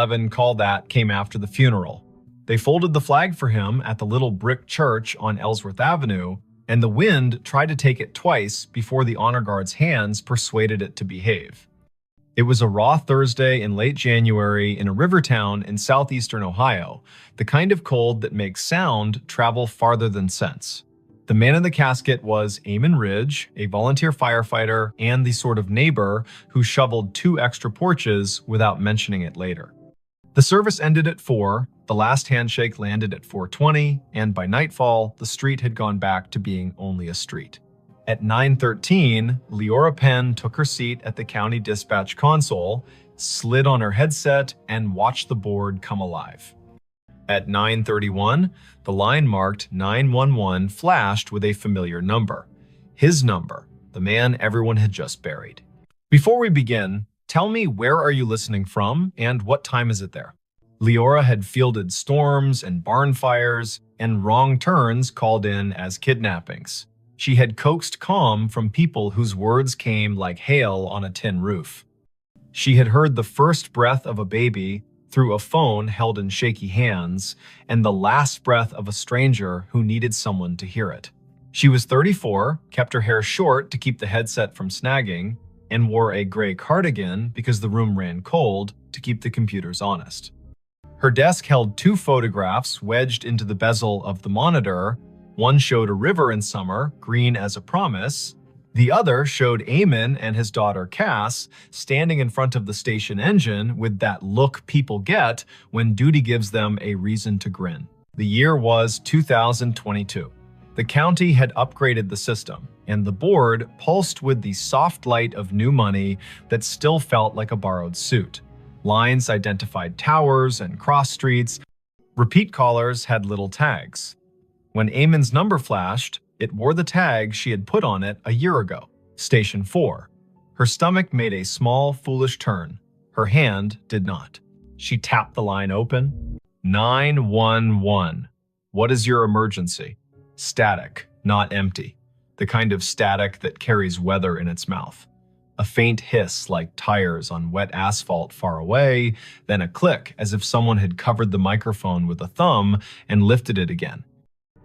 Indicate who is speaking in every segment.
Speaker 1: 9/11 call that came after the funeral. They folded the flag for him at the little brick church on Ellsworth Avenue, and the wind tried to take it twice before the honor guard's hands persuaded it to behave. It was a raw Thursday in late January in a river town in southeastern Ohio, the kind of cold that makes sound travel farther than sense. The man in the casket was Eamon Ridge, a volunteer firefighter and the sort of neighbor who shoveled 2 extra porches without mentioning it later. The service ended at 4, the last handshake landed at 4:20, and by nightfall, the street had gone back to being only a street. At 9:13, Leora Penn took her seat at the county dispatch console, slid on her headset, and watched the board come alive. At 9:31, the line marked 911 flashed with a familiar number. His number, the man everyone had just buried. Before we begin, tell me, where are you listening from and what time is it there? Leora had fielded storms and barn fires, and wrong turns called in as kidnappings. She had coaxed calm from people whose words came like hail on a tin roof. She had heard the first breath of a baby through a phone held in shaky hands, and the last breath of a stranger who needed someone to hear it. She was 34, kept her hair short to keep the headset from snagging, and wore a gray cardigan because the room ran cold to keep the computers honest. Her desk held 2 photographs wedged into the bezel of the monitor. One showed a river in summer, green as a promise. The other showed Eamon and his daughter Cass standing in front of the station engine with that look people get when duty gives them a reason to grin. The year was 2022. The county had upgraded the system, and the board pulsed with the soft light of new money that still felt like a borrowed suit. Lines identified towers and cross streets. Repeat callers had little tags. When Eamon's number flashed, it wore the tag she had put on it a year ago, Station 4. Her stomach made a small, foolish turn. Her hand did not. She tapped the line open. 911. What is your emergency? Static, not empty. The kind of static that carries weather in its mouth. A faint hiss like tires on wet asphalt far away, then a click as if someone had covered the microphone with a thumb and lifted it again.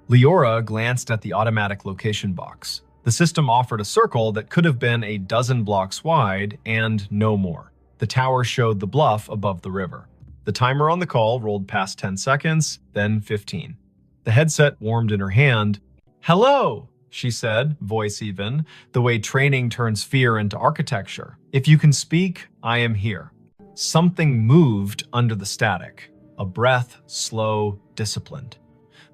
Speaker 1: Leora glanced at the automatic location box. The system offered a circle that could have been a dozen blocks wide and no more. The tower showed the bluff above the river. The timer on the call rolled past 10 seconds, then 15. The headset warmed in her hand. "Hello," she said, voice even, the way training turns fear into architecture. "If you can speak, I am here." Something moved under the static. A breath, slow, disciplined.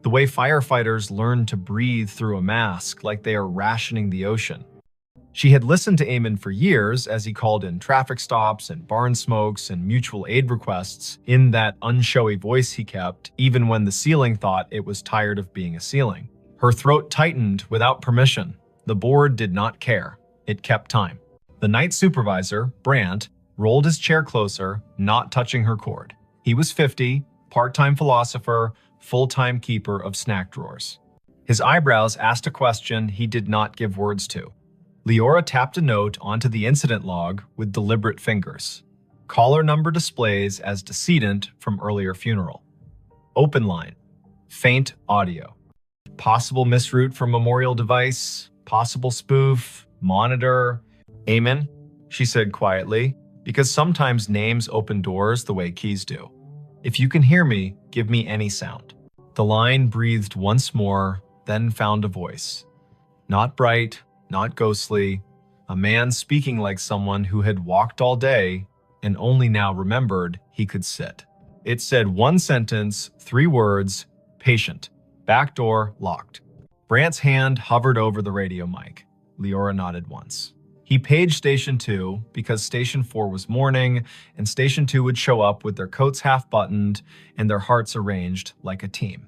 Speaker 1: The way firefighters learn to breathe through a mask like they are rationing the ocean. She had listened to Eamon for years as he called in traffic stops and barn smokes and mutual aid requests in that unshowy voice he kept, even when the ceiling thought it was tired of being a ceiling. Her throat tightened without permission. The board did not care. It kept time. The night supervisor, Brandt, rolled his chair closer, not touching her cord. He was 50, part-time philosopher, full-time keeper of snack drawers. His eyebrows asked a question he did not give words to. Leora tapped a note onto the incident log with deliberate fingers. Caller number displays as decedent from earlier funeral. Open line. Faint audio. Possible misroute from memorial device. Possible spoof. Monitor. "Eamon," she said quietly, because sometimes names open doors the way keys do. "If you can hear me, give me any sound." The line breathed once more, then found a voice. Not bright, not ghostly, a man speaking like someone who had walked all day and only now remembered he could sit. It said one sentence, 3 words, patient, back door locked. Brandt's hand hovered over the radio mic. Leora nodded once. He paged Station 2 because Station 4 was morning, and Station 2 would show up with their coats half-buttoned and their hearts arranged like a team.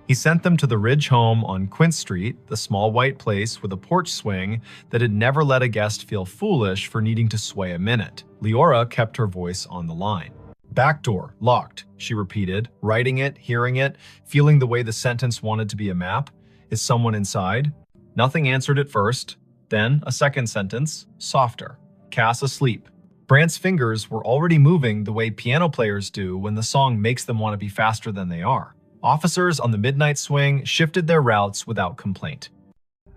Speaker 1: He sent them to the Ridge home on Quint Street, the small white place with a porch swing that had never let a guest feel foolish for needing to sway a minute. Leora kept her voice on the line. "Back door, locked," she repeated, writing it, hearing it, feeling the way the sentence wanted to be a map. "Is someone inside?" Nothing answered at first. Then a second sentence, softer. "Cass asleep." Brant's fingers were already moving the way piano players do when the song makes them want to be faster than they are. Officers on the midnight swing shifted their routes without complaint.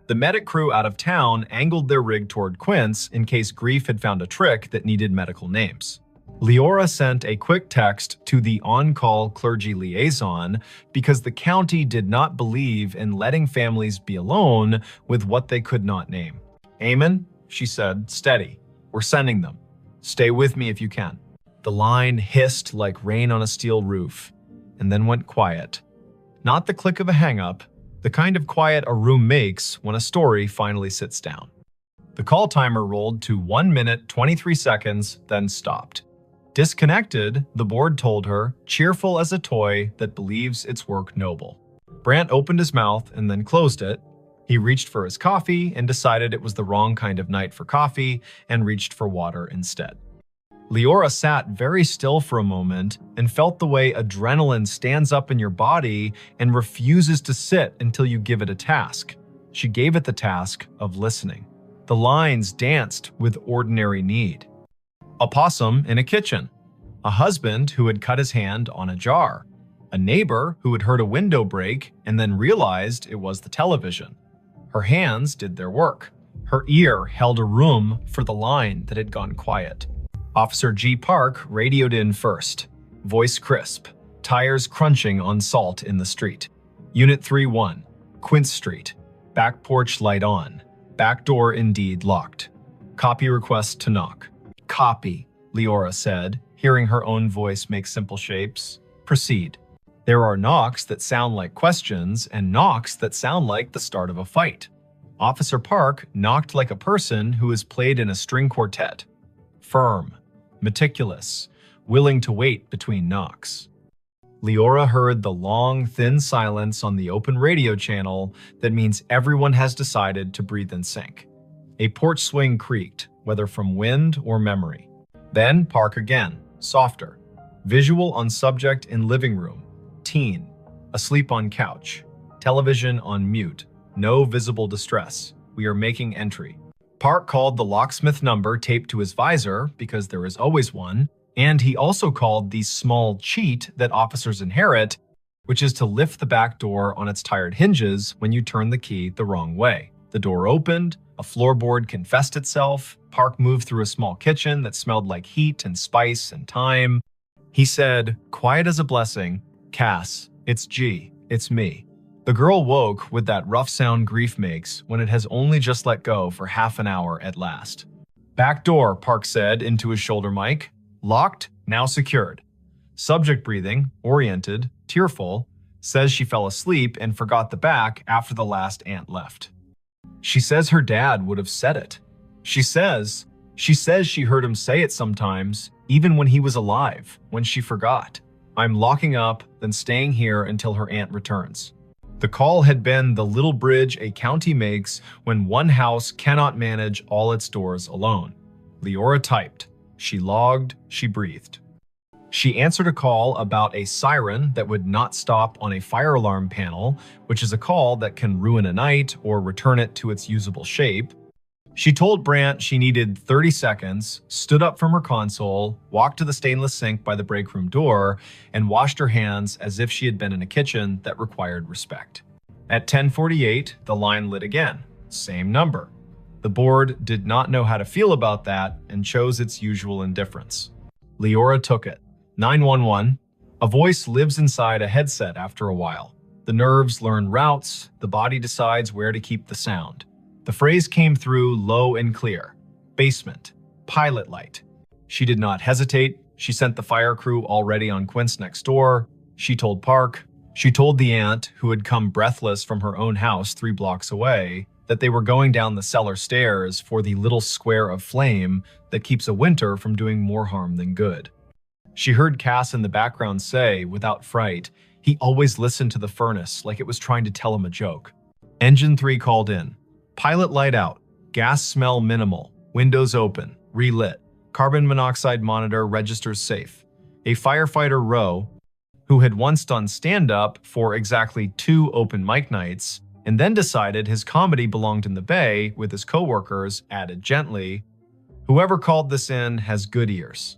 Speaker 1: The medic crew out of town angled their rig toward Quince in case Grief had found a trick that needed medical names. Leora sent a quick text to the on-call clergy liaison because the county did not believe in letting families be alone with what they could not name. "Amen," she said, "steady. We're sending them. Stay with me if you can." The line hissed like rain on a steel roof, and then went quiet. Not the click of a hang-up, the kind of quiet a room makes when a story finally sits down. The call timer rolled to 1 minute 23 seconds, then stopped. Disconnected, the board told her, cheerful as a toy that believes its work noble. Brant opened his mouth and then closed it. He reached for his coffee and decided it was the wrong kind of night for coffee and reached for water instead. Leora sat very still for a moment and felt the way adrenaline stands up in your body and refuses to sit until you give it a task. She gave it the task of listening. The lines danced with ordinary need. A possum in a kitchen. A husband who had cut his hand on a jar. A neighbor who had heard a window break and then realized it was the television. Her hands did their work. Her ear held a room for the line that had gone quiet. Officer G. Park radioed in first. Voice crisp. Tires crunching on salt in the street. Unit 3-1. Quince Street. Back porch light on. Back door indeed locked. Copy request to knock. "Copy," Leora said, hearing her own voice make simple shapes. "Proceed." There are knocks that sound like questions and knocks that sound like the start of a fight. Officer Park knocked like a person who has played in a string quartet. Firm, meticulous, willing to wait between knocks. Leora heard the long, thin silence on the open radio channel that means everyone has decided to breathe in sync. A porch swing creaked, whether from wind or memory. Then Park again, softer. Visual on subject in living room. Teen. Asleep on couch. Television on mute. No visible distress. We are making entry. Park called the locksmith number taped to his visor, because there is always one, and he also called the small cheat that officers inherit, which is to lift the back door on its tired hinges when you turn the key the wrong way. The door opened, a floorboard confessed itself. Park moved through a small kitchen that smelled like heat and spice and thyme. He said, quiet as a blessing, "Cass, it's G, it's me." The girl woke with that rough sound grief makes when it has only just let go for half an hour at last. "Back door," Park said into his shoulder mic. "Locked, now secured." Subject breathing, oriented, tearful, says she fell asleep and forgot the back after the last aunt left. She says her dad would have said it. She says she heard him say it sometimes, even when he was alive, when she forgot. "I'm locking up, then staying here until her aunt returns." The call had been the little bridge a county makes when one house cannot manage all its doors alone. Leora typed. She logged, she breathed. She answered a call about a siren that would not stop on a fire alarm panel, which is a call that can ruin a night or return it to its usable shape. She told Brant she needed 30 seconds, stood up from her console, walked to the stainless sink by the break room door, and washed her hands as if she had been in a kitchen that required respect. At 10:48, the line lit again. Same number. The board did not know how to feel about that and chose its usual indifference. Leora took it. 911. A voice lives inside a headset after a while. The nerves learn routes, the body decides where to keep the sound. The phrase came through low and clear. Basement. Pilot light. She did not hesitate. She sent the fire crew already on Quince next door. She told Park. She told the aunt, who had come breathless from her own house 3 blocks away, that they were going down the cellar stairs for the little square of flame that keeps a winter from doing more harm than good. She heard Cass in the background say, without fright, he always listened to the furnace like it was trying to tell him a joke. Engine 3 called in. Pilot light out. Gas smell minimal. Windows open. Relit. Carbon monoxide monitor registers safe. A firefighter Rowe, who had once done stand-up for exactly 2 open mic nights, and then decided his comedy belonged in the bay with his coworkers, added gently, Whoever called this in has good ears.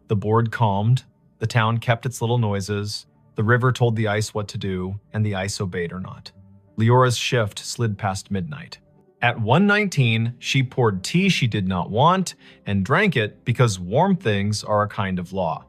Speaker 1: The board calmed, the town kept its little noises, the river told the ice what to do, and the ice obeyed or not. Leora's shift slid past midnight. At 1:19, she poured tea she did not want and drank it because warm things are a kind of law.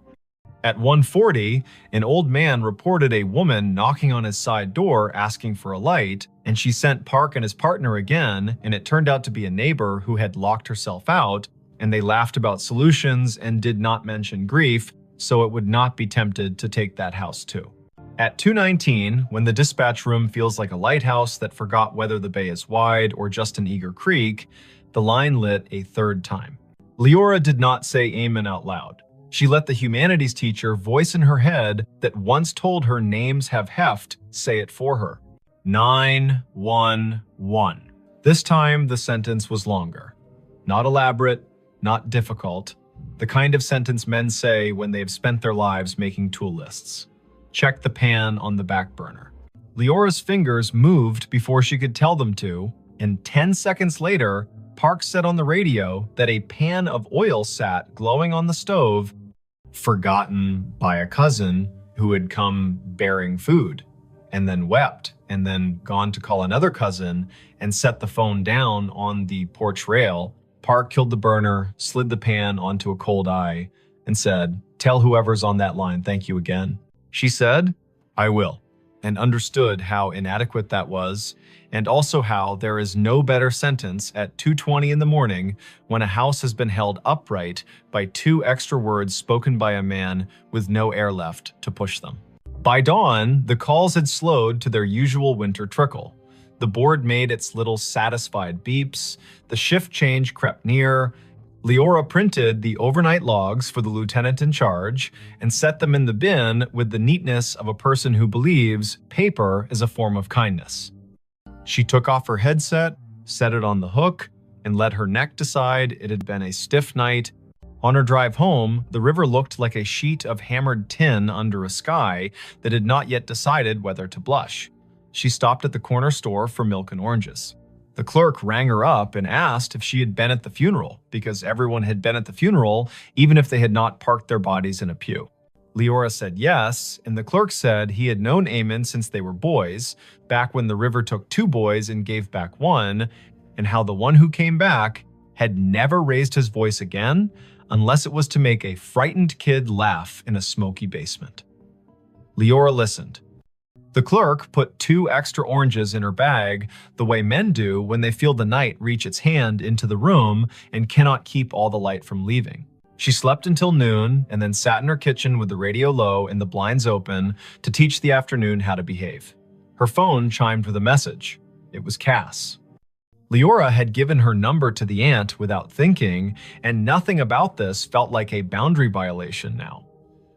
Speaker 1: At 1:40, an old man reported a woman knocking on his side door asking for a light, and she sent Park and his partner again, and it turned out to be a neighbor who had locked herself out, and they laughed about solutions and did not mention grief, so it would not be tempted to take that house too. At 2:19, when the dispatch room feels like a lighthouse that forgot whether the bay is wide or just an eager creek, the line lit a third time. Leora did not say amen out loud. She let the humanities teacher voice in her head that once told her names have heft say it for her. 911. This time, the sentence was longer. Not elaborate, not difficult. The kind of sentence men say when they've spent their lives making tool lists. Check the pan on the back burner. Leora's fingers moved before she could tell them to, and 10 seconds later, Park said on the radio that a pan of oil sat glowing on the stove, forgotten by a cousin who had come bearing food, and then wept, and then gone to call another cousin and set the phone down on the porch rail. Park killed the burner, slid the pan onto a cold eye, and said, "Tell whoever's on that line thank you again." She said, "I will," and understood how inadequate that was, and also how there is no better sentence at 2:20 in the morning when a house has been held upright by 2 extra words spoken by a man with no air left to push them. By dawn, the calls had slowed to their usual winter trickle. The board made its little satisfied beeps, the shift change crept near. Leora printed the overnight logs for the lieutenant in charge and set them in the bin with the neatness of a person who believes paper is a form of kindness. She took off her headset, set it on the hook, and let her neck decide it had been a stiff night. On her drive home, the river looked like a sheet of hammered tin under a sky that had not yet decided whether to blush. She stopped at the corner store for milk and oranges. The clerk rang her up and asked if she had been at the funeral, because everyone had been at the funeral, even if they had not parked their bodies in a pew. Leora said yes, and the clerk said he had known Eamon since they were boys, back when the river took 2 boys and gave back 1, and how the one who came back had never raised his voice again, unless it was to make a frightened kid laugh in a smoky basement. Leora listened. The clerk put 2 extra oranges in her bag, the way men do when they feel the night reach its hand into the room and cannot keep all the light from leaving. She slept until noon and then sat in her kitchen with the radio low and the blinds open to teach the afternoon how to behave. Her phone chimed with a message. It was Cass. Leora had given her number to the aunt without thinking, and nothing about this felt like a boundary violation now.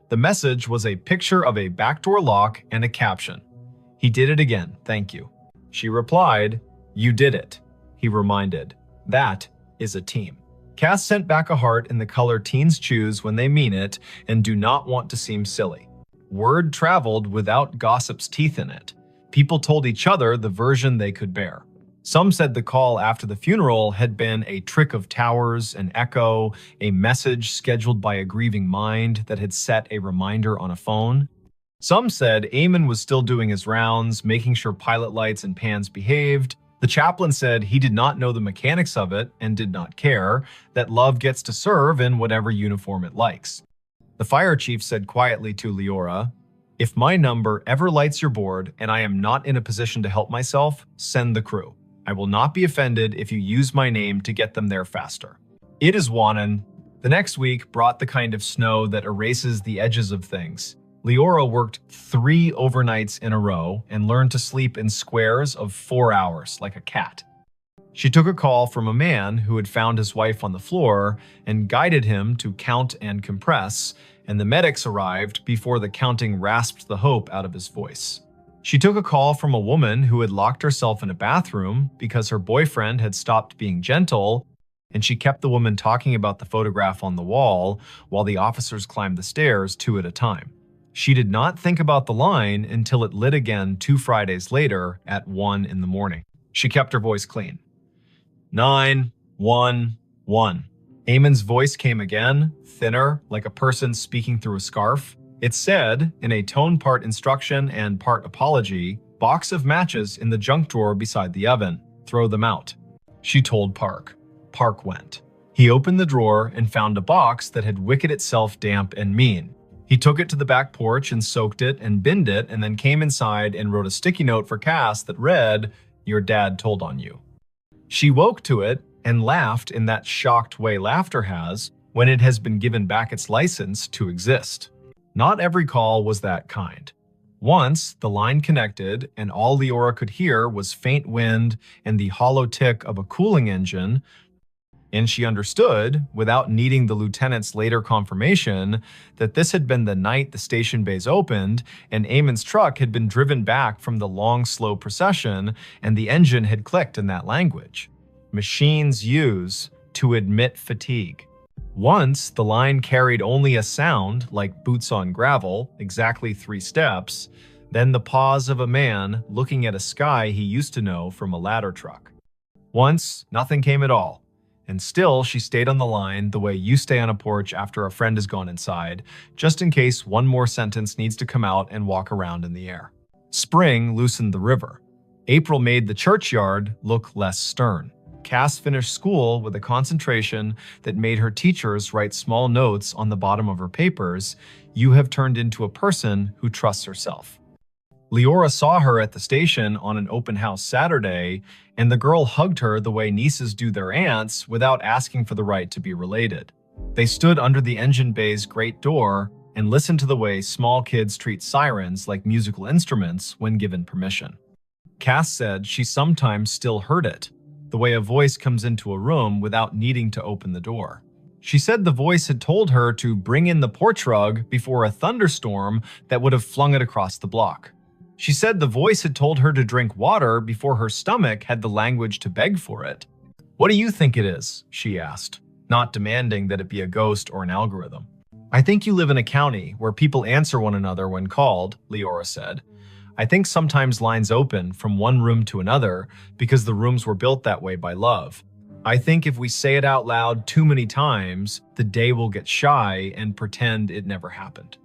Speaker 1: The message was a picture of a backdoor lock and a caption. "He did it again, thank you." She replied, "You did it." He reminded, "That is a team." Cass sent back a heart in the color teens choose when they mean it and do not want to seem silly. Word traveled without gossip's teeth in it. People told each other the version they could bear. Some said the call after the funeral had been a trick of towers, an echo, a message scheduled by a grieving mind that had set a reminder on a phone. Some said Eamon was still doing his rounds, making sure pilot lights and pans behaved. The chaplain said he did not know the mechanics of it and did not care, that love gets to serve in whatever uniform it likes. The fire chief said quietly to Leora, "If my number ever lights your board and I am not in a position to help myself, send the crew. I will not be offended if you use my name to get them there faster." It is Wannon. The next week brought the kind of snow that erases the edges of things. Leora worked 3 overnights in a row and learned to sleep in squares of 4 hours like a cat. She took a call from a man who had found his wife on the floor and guided him to count and compress, and the medics arrived before the counting rasped the hope out of his voice. She took a call from a woman who had locked herself in a bathroom because her boyfriend had stopped being gentle, and she kept the woman talking about the photograph on the wall while the officers climbed the stairs 2 at a time. She did not think about the line until it lit again 2 Fridays later at 1 in the morning. She kept her voice clean. 911. Eamon's voice came again, thinner, like a person speaking through a scarf. It said, in a tone part instruction and part apology, "Box of matches in the junk drawer beside the oven. Throw them out." She told Park. Park went. He opened the drawer and found a box that had wicked itself damp and mean. He took it to the back porch and soaked it and binned it, and then came inside and wrote a sticky note for Cass that read, "Your dad told on you." She woke to it and laughed in that shocked way laughter has when it has been given back its license to exist. Not every call was that kind. Once, the line connected, and all Leora could hear was faint wind and the hollow tick of a cooling engine, and she understood, without needing the lieutenant's later confirmation, that this had been the night the station bays opened, and Eamon's truck had been driven back from the long, slow procession, and the engine had clicked in that language. Machines use to admit fatigue. Once, the line carried only a sound, like boots on gravel, exactly 3 steps, then the pause of a man looking at a sky he used to know from a ladder truck. Once, nothing came at all, and still she stayed on the line the way you stay on a porch after a friend has gone inside, just in case one more sentence needs to come out and walk around in the air. Spring loosened the river. April made the churchyard look less stern. Cass finished school with a concentration that made her teachers write small notes on the bottom of her papers. "You have turned into a person who trusts herself." Leora saw her at the station on an open house Saturday, and the girl hugged her the way nieces do their aunts without asking for the right to be related. They stood under the engine bay's great door and listened to the way small kids treat sirens like musical instruments when given permission. Cass said she sometimes still heard it, the way a voice comes into a room without needing to open the door. She said the voice had told her to bring in the porch rug before a thunderstorm that would have flung it across the block. She said the voice had told her to drink water before her stomach had the language to beg for it. "What do you think it is?" she asked, not demanding that it be a ghost or an algorithm. "I think you live in a county where people answer one another when called," Leora said. "I think sometimes lines open from one room to another because the rooms were built that way by love. I think if we say it out loud too many times, the day will get shy and pretend it never happened.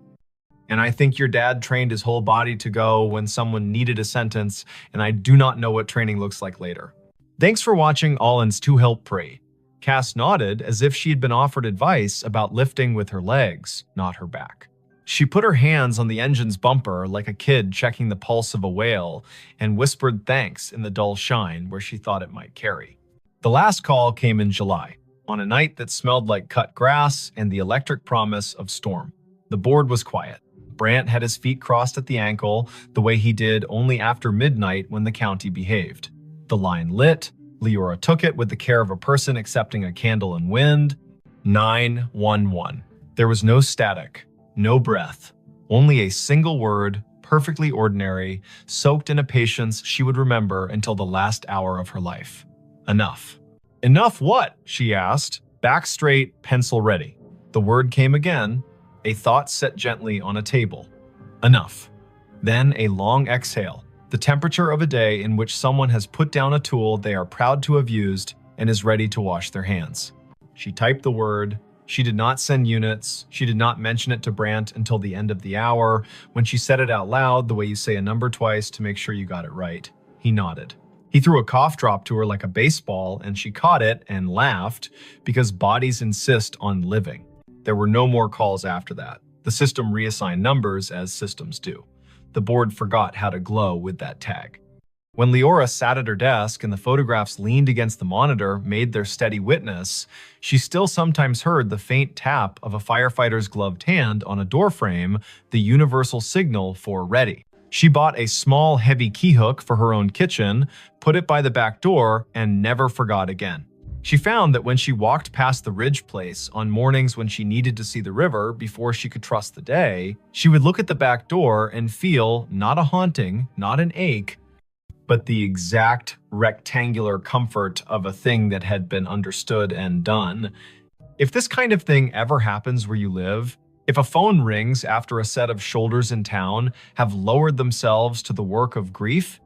Speaker 1: And I think your dad trained his whole body to go when someone needed a sentence, and I do not know what training looks like later." Thanks for watching Allen's To Help Pray. Cass nodded as if she had been offered advice about lifting with her legs, not her back. She put her hands on the engine's bumper like a kid checking the pulse of a whale and whispered thanks in the dull shine where she thought it might carry. The last call came in July, on a night that smelled like cut grass and the electric promise of storm. The board was quiet. Brant had his feet crossed at the ankle, the way he did only after midnight when the county behaved. The line lit. Leora took it with the care of a person accepting a candle in wind. 911. There was no static. No breath, only a single word, perfectly ordinary, soaked in a patience she would remember until the last hour of her life. Enough. "Enough what?" she asked. Back straight, pencil ready. The word came again, a thought set gently on a table. Enough. Then a long exhale, the temperature of a day in which someone has put down a tool they are proud to have used and is ready to wash their hands. She typed the word. She did not send units. She did not mention it to Brant until the end of the hour, when she said it out loud the way you say a number twice to make sure you got it right. He nodded. He threw a cough drop to her like a baseball, and she caught it and laughed because bodies insist on living. There were no more calls after that. The system reassigned numbers as systems do. The board forgot how to glow with that tag. When Leora sat at her desk and the photographs leaned against the monitor made their steady witness, she still sometimes heard the faint tap of a firefighter's gloved hand on a doorframe, the universal signal for ready. She bought a small, heavy key hook for her own kitchen, put it by the back door, and never forgot again. She found that when she walked past the Ridge place on mornings when she needed to see the river before she could trust the day, she would look at the back door and feel not a haunting, not an ache, but the exact rectangular comfort of a thing that had been understood and done. If this kind of thing ever happens where you live, if a phone rings after a set of shoulders in town have lowered themselves to the work of grief,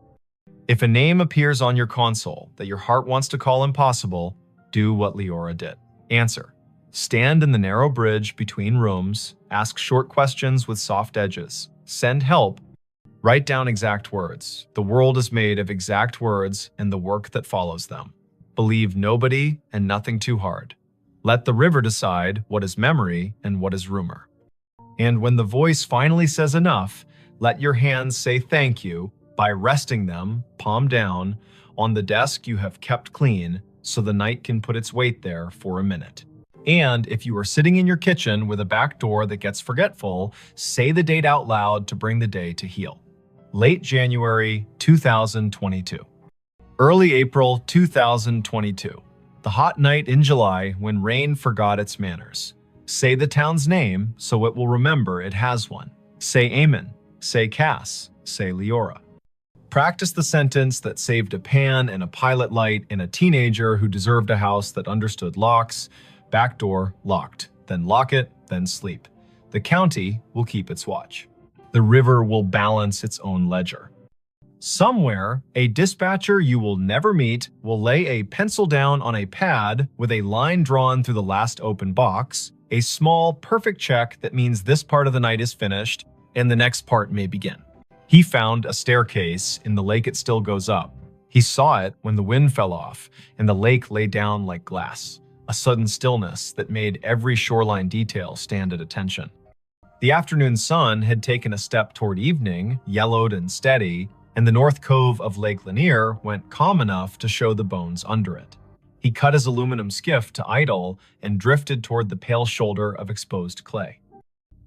Speaker 1: if a name appears on your console that your heart wants to call impossible, do what Leora did. Answer. Stand in the narrow bridge between rooms, ask short questions with soft edges, send help, write down exact words. The world is made of exact words and the work that follows them. Believe nobody and nothing too hard. Let the river decide what is memory and what is rumor. And when the voice finally says enough, let your hands say thank you by resting them, palm down, on the desk you have kept clean so the night can put its weight there for a minute. And if you are sitting in your kitchen with a back door that gets forgetful, say the date out loud to bring the day to heal. Late January 2022. Early April 2022. The hot night in July when rain forgot its manners. Say the town's name so it will remember it has one. Say Amen. Say Cass. Say Leora. Practice the sentence that saved a pan and a pilot light in a teenager who deserved a house that understood locks. Back door locked. Then lock it, then sleep. The county will keep its watch. The river will balance its own ledger. Somewhere, a dispatcher you will never meet will lay a pencil down on a pad with a line drawn through the last open box, a small, perfect check that means this part of the night is finished and the next part may begin. He found a staircase in the lake it still goes up. He saw it when the wind fell off and the lake lay down like glass, a sudden stillness that made every shoreline detail stand at attention. The afternoon sun had taken a step toward evening, yellowed and steady, and the north cove of Lake Lanier went calm enough to show the bones under it. He cut his aluminum skiff to idle and drifted toward the pale shoulder of exposed clay.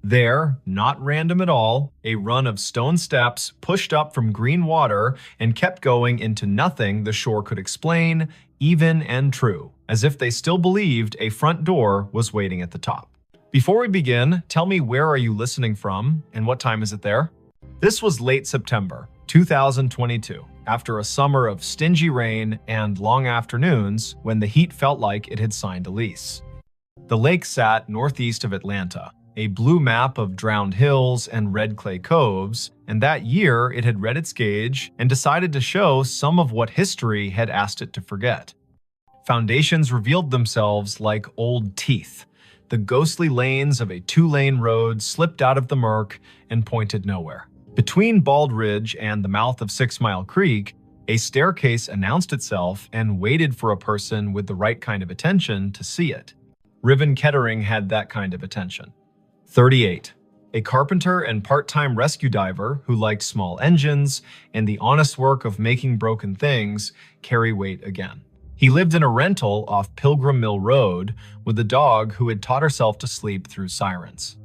Speaker 1: There, not random at all, a run of stone steps pushed up from green water and kept going into nothing the shore could explain, even and true, as if they still believed a front door was waiting at the top. Before we begin, tell me where are you listening from and what time is it there? This was late September 2022, after a summer of stingy rain and long afternoons when the heat felt like it had signed a lease. The lake sat northeast of Atlanta, a blue map of drowned hills and red clay coves, and that year it had read its gauge and decided to show some of what history had asked it to forget. Foundations revealed themselves like old teeth. The ghostly lanes of a two-lane road slipped out of the murk and pointed nowhere. Between Bald Ridge and the mouth of 6 Mile Creek, a staircase announced itself and waited for a person with the right kind of attention to see it. Riven Kettering had that kind of attention. 38. A carpenter and part-time rescue diver who liked small engines and the honest work of making broken things carry weight again. He lived in a rental off Pilgrim Mill Road with a dog who had taught herself to sleep through sirens.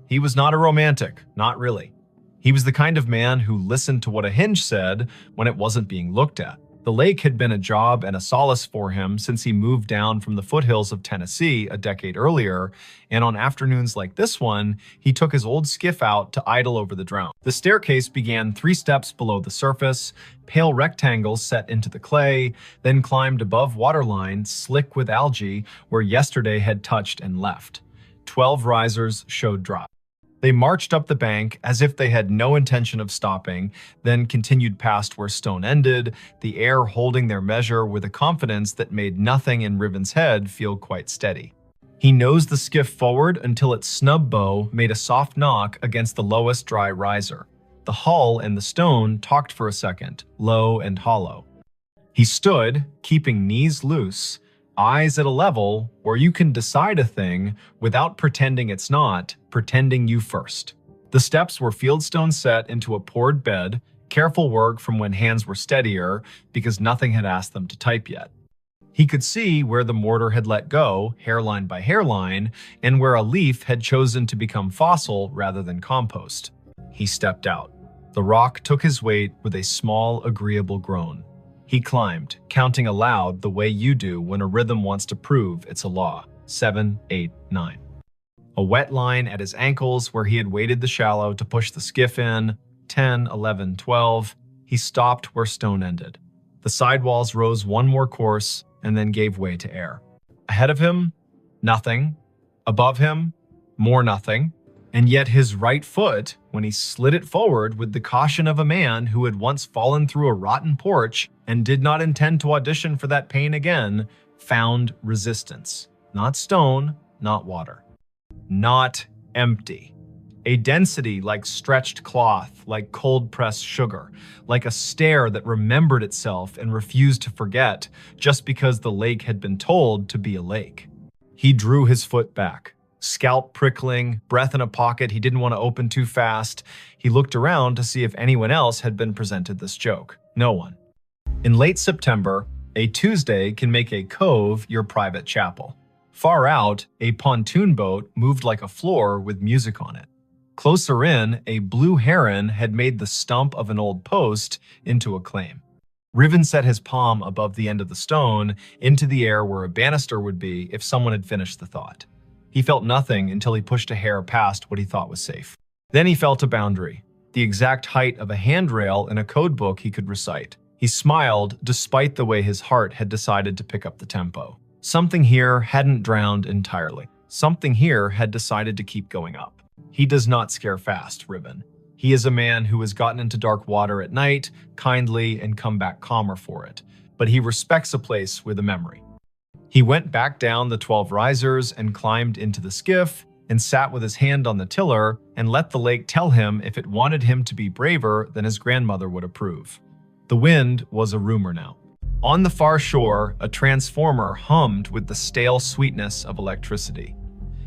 Speaker 1: He was not a romantic, not really. He was the kind of man who listened to what a hinge said when it wasn't being looked at. The lake had been a job and a solace for him since he moved down from the foothills of Tennessee a decade earlier, and on afternoons like this one, he took his old skiff out to idle over the drown. The staircase began 3 steps below the surface, pale rectangles set into the clay, then climbed above waterline, slick with algae, where yesterday had touched and left. 12 risers showed drop. They marched up the bank as if they had no intention of stopping, then continued past where stone ended, the air holding their measure with a confidence that made nothing in Riven's head feel quite steady. He nosed the skiff forward until its snub bow made a soft knock against the lowest dry riser. The hull and the stone talked for a second, low and hollow. He stood, keeping knees loose, eyes at a level where you can decide a thing without pretending it's not, pretending you first. The steps were fieldstone set into a poured bed, careful work from when hands were steadier because nothing had asked them to type yet. He could see where the mortar had let go, hairline by hairline, and where a leaf had chosen to become fossil rather than compost. He stepped out. The rock took his weight with a small, agreeable groan. He climbed, counting aloud the way you do when a rhythm wants to prove it's a law. 7, 8, 9. A wet line at his ankles where he had waded the shallow to push the skiff in. 10, 11, 12. He stopped where stone ended. The sidewalls rose one more course and then gave way to air. Ahead of him, nothing. Above him, more nothing. And yet his right foot, when he slid it forward with the caution of a man who had once fallen through a rotten porch and did not intend to audition for that pain again, found resistance. Not stone, not water. Not empty. A density like stretched cloth, like cold-pressed sugar, like a stare that remembered itself and refused to forget just because the lake had been told to be a lake. He drew his foot back, scalp prickling, breath in a pocket he didn't want to open too fast. He looked around to see if anyone else had been presented this joke. No one. In late September, a Tuesday can make a cove your private chapel. Far out, a pontoon boat moved like a floor with music on it. Closer in, a blue heron had made the stump of an old post into a claim. Riven set his palm above the end of the stone into the air where a banister would be if someone had finished the thought. He felt nothing until he pushed a hair past what he thought was safe. Then he felt a boundary, the exact height of a handrail in a code book he could recite. He smiled despite the way his heart had decided to pick up the tempo. Something here hadn't drowned entirely. Something here had decided to keep going up. He does not scare fast, Riven. He is a man who has gotten into dark water at night, kindly, and come back calmer for it. But he respects a place with a memory. He went back down the 12 risers and climbed into the skiff and sat with his hand on the tiller and let the lake tell him if it wanted him to be braver than his grandmother would approve. The wind was a rumor now. On the far shore, a transformer hummed with the stale sweetness of electricity.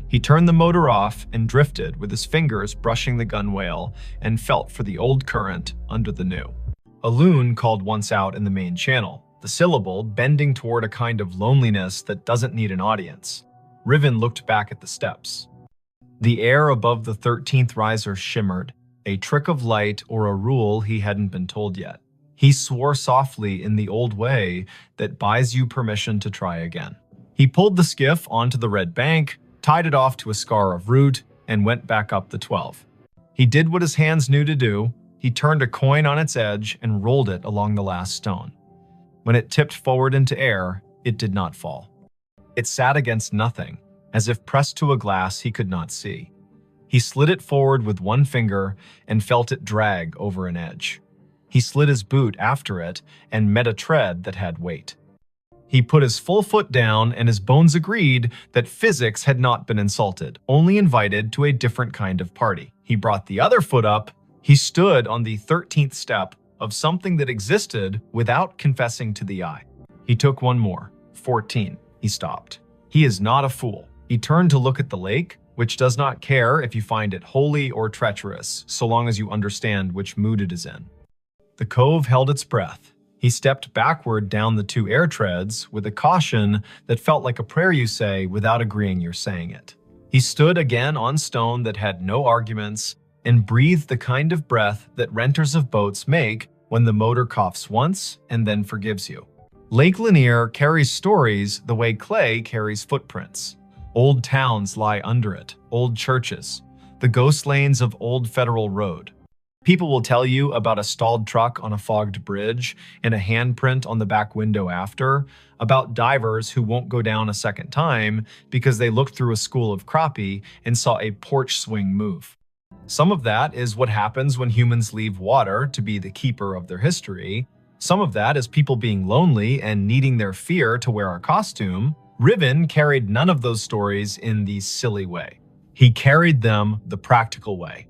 Speaker 1: He turned the motor off and drifted with his fingers brushing the gunwale and felt for the old current under the new. A loon called once out in the main channel, the syllable bending toward a kind of loneliness that doesn't need an audience. Riven looked back at the steps. The air above the 13th riser shimmered, a trick of light or a rule he hadn't been told yet. He swore softly in the old way that buys you permission to try again. He pulled the skiff onto the red bank, tied it off to a scar of root, and went back up the 12. He did what his hands knew to do. He turned a coin on its edge and rolled it along the last stone. When it tipped forward into air, it did not fall. It sat against nothing, as if pressed to a glass he could not see. He slid it forward with one finger and felt it drag over an edge. He slid his boot after it and met a tread that had weight. He put his full foot down and his bones agreed that physics had not been insulted, only invited to a different kind of party. He brought the other foot up. He stood on the 13th step of something that existed without confessing to the eye. He took one more. 14. He stopped. He is not a fool. He turned to look at the lake, which does not care if you find it holy or treacherous, so long as you understand which mood it is in. The cove held its breath. He stepped backward down the 2 air treads with a caution that felt like a prayer you say without agreeing you're saying it. He stood again on stone that had no arguments and breathed the kind of breath that renters of boats make when the motor coughs once and then forgives you. Lake Lanier carries stories the way clay carries footprints. Old towns lie under it, old churches, the ghost lanes of Old Federal Road. People will tell you about a stalled truck on a fogged bridge and a handprint on the back window after, about divers who won't go down a second time because they looked through a school of crappie and saw a porch swing move. Some of that is what happens when humans leave water to be the keeper of their history. Some of that is people being lonely and needing their fear to wear a costume. Riven carried none of those stories in the silly way. He carried them the practical way.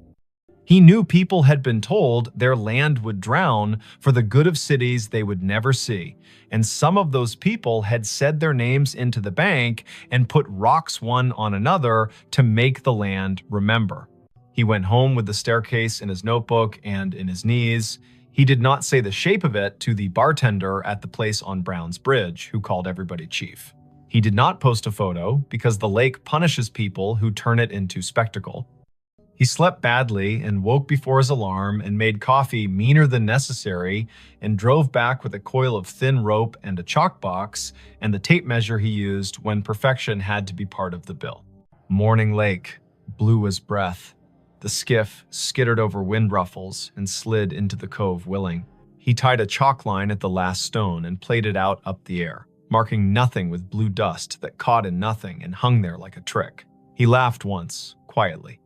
Speaker 1: He knew people had been told their land would drown for the good of cities they would never see, and some of those people had said their names into the bank and put rocks one on another to make the land remember. He went home with the staircase in his notebook and in his knees. He did not say the shape of it to the bartender at the place on Brown's Bridge, who called everybody chief. He did not post a photo because the lake punishes people who turn it into spectacle. He slept badly and woke before his alarm and made coffee meaner than necessary and drove back with a coil of thin rope and a chalk box and the tape measure he used when perfection had to be part of the bill. Morning lake, blue as breath. The skiff skittered over wind ruffles and slid into the cove willing. He tied a chalk line at the last stone and played it out up the air, marking nothing with blue dust that caught in nothing and hung there like a trick. He laughed once, quietly.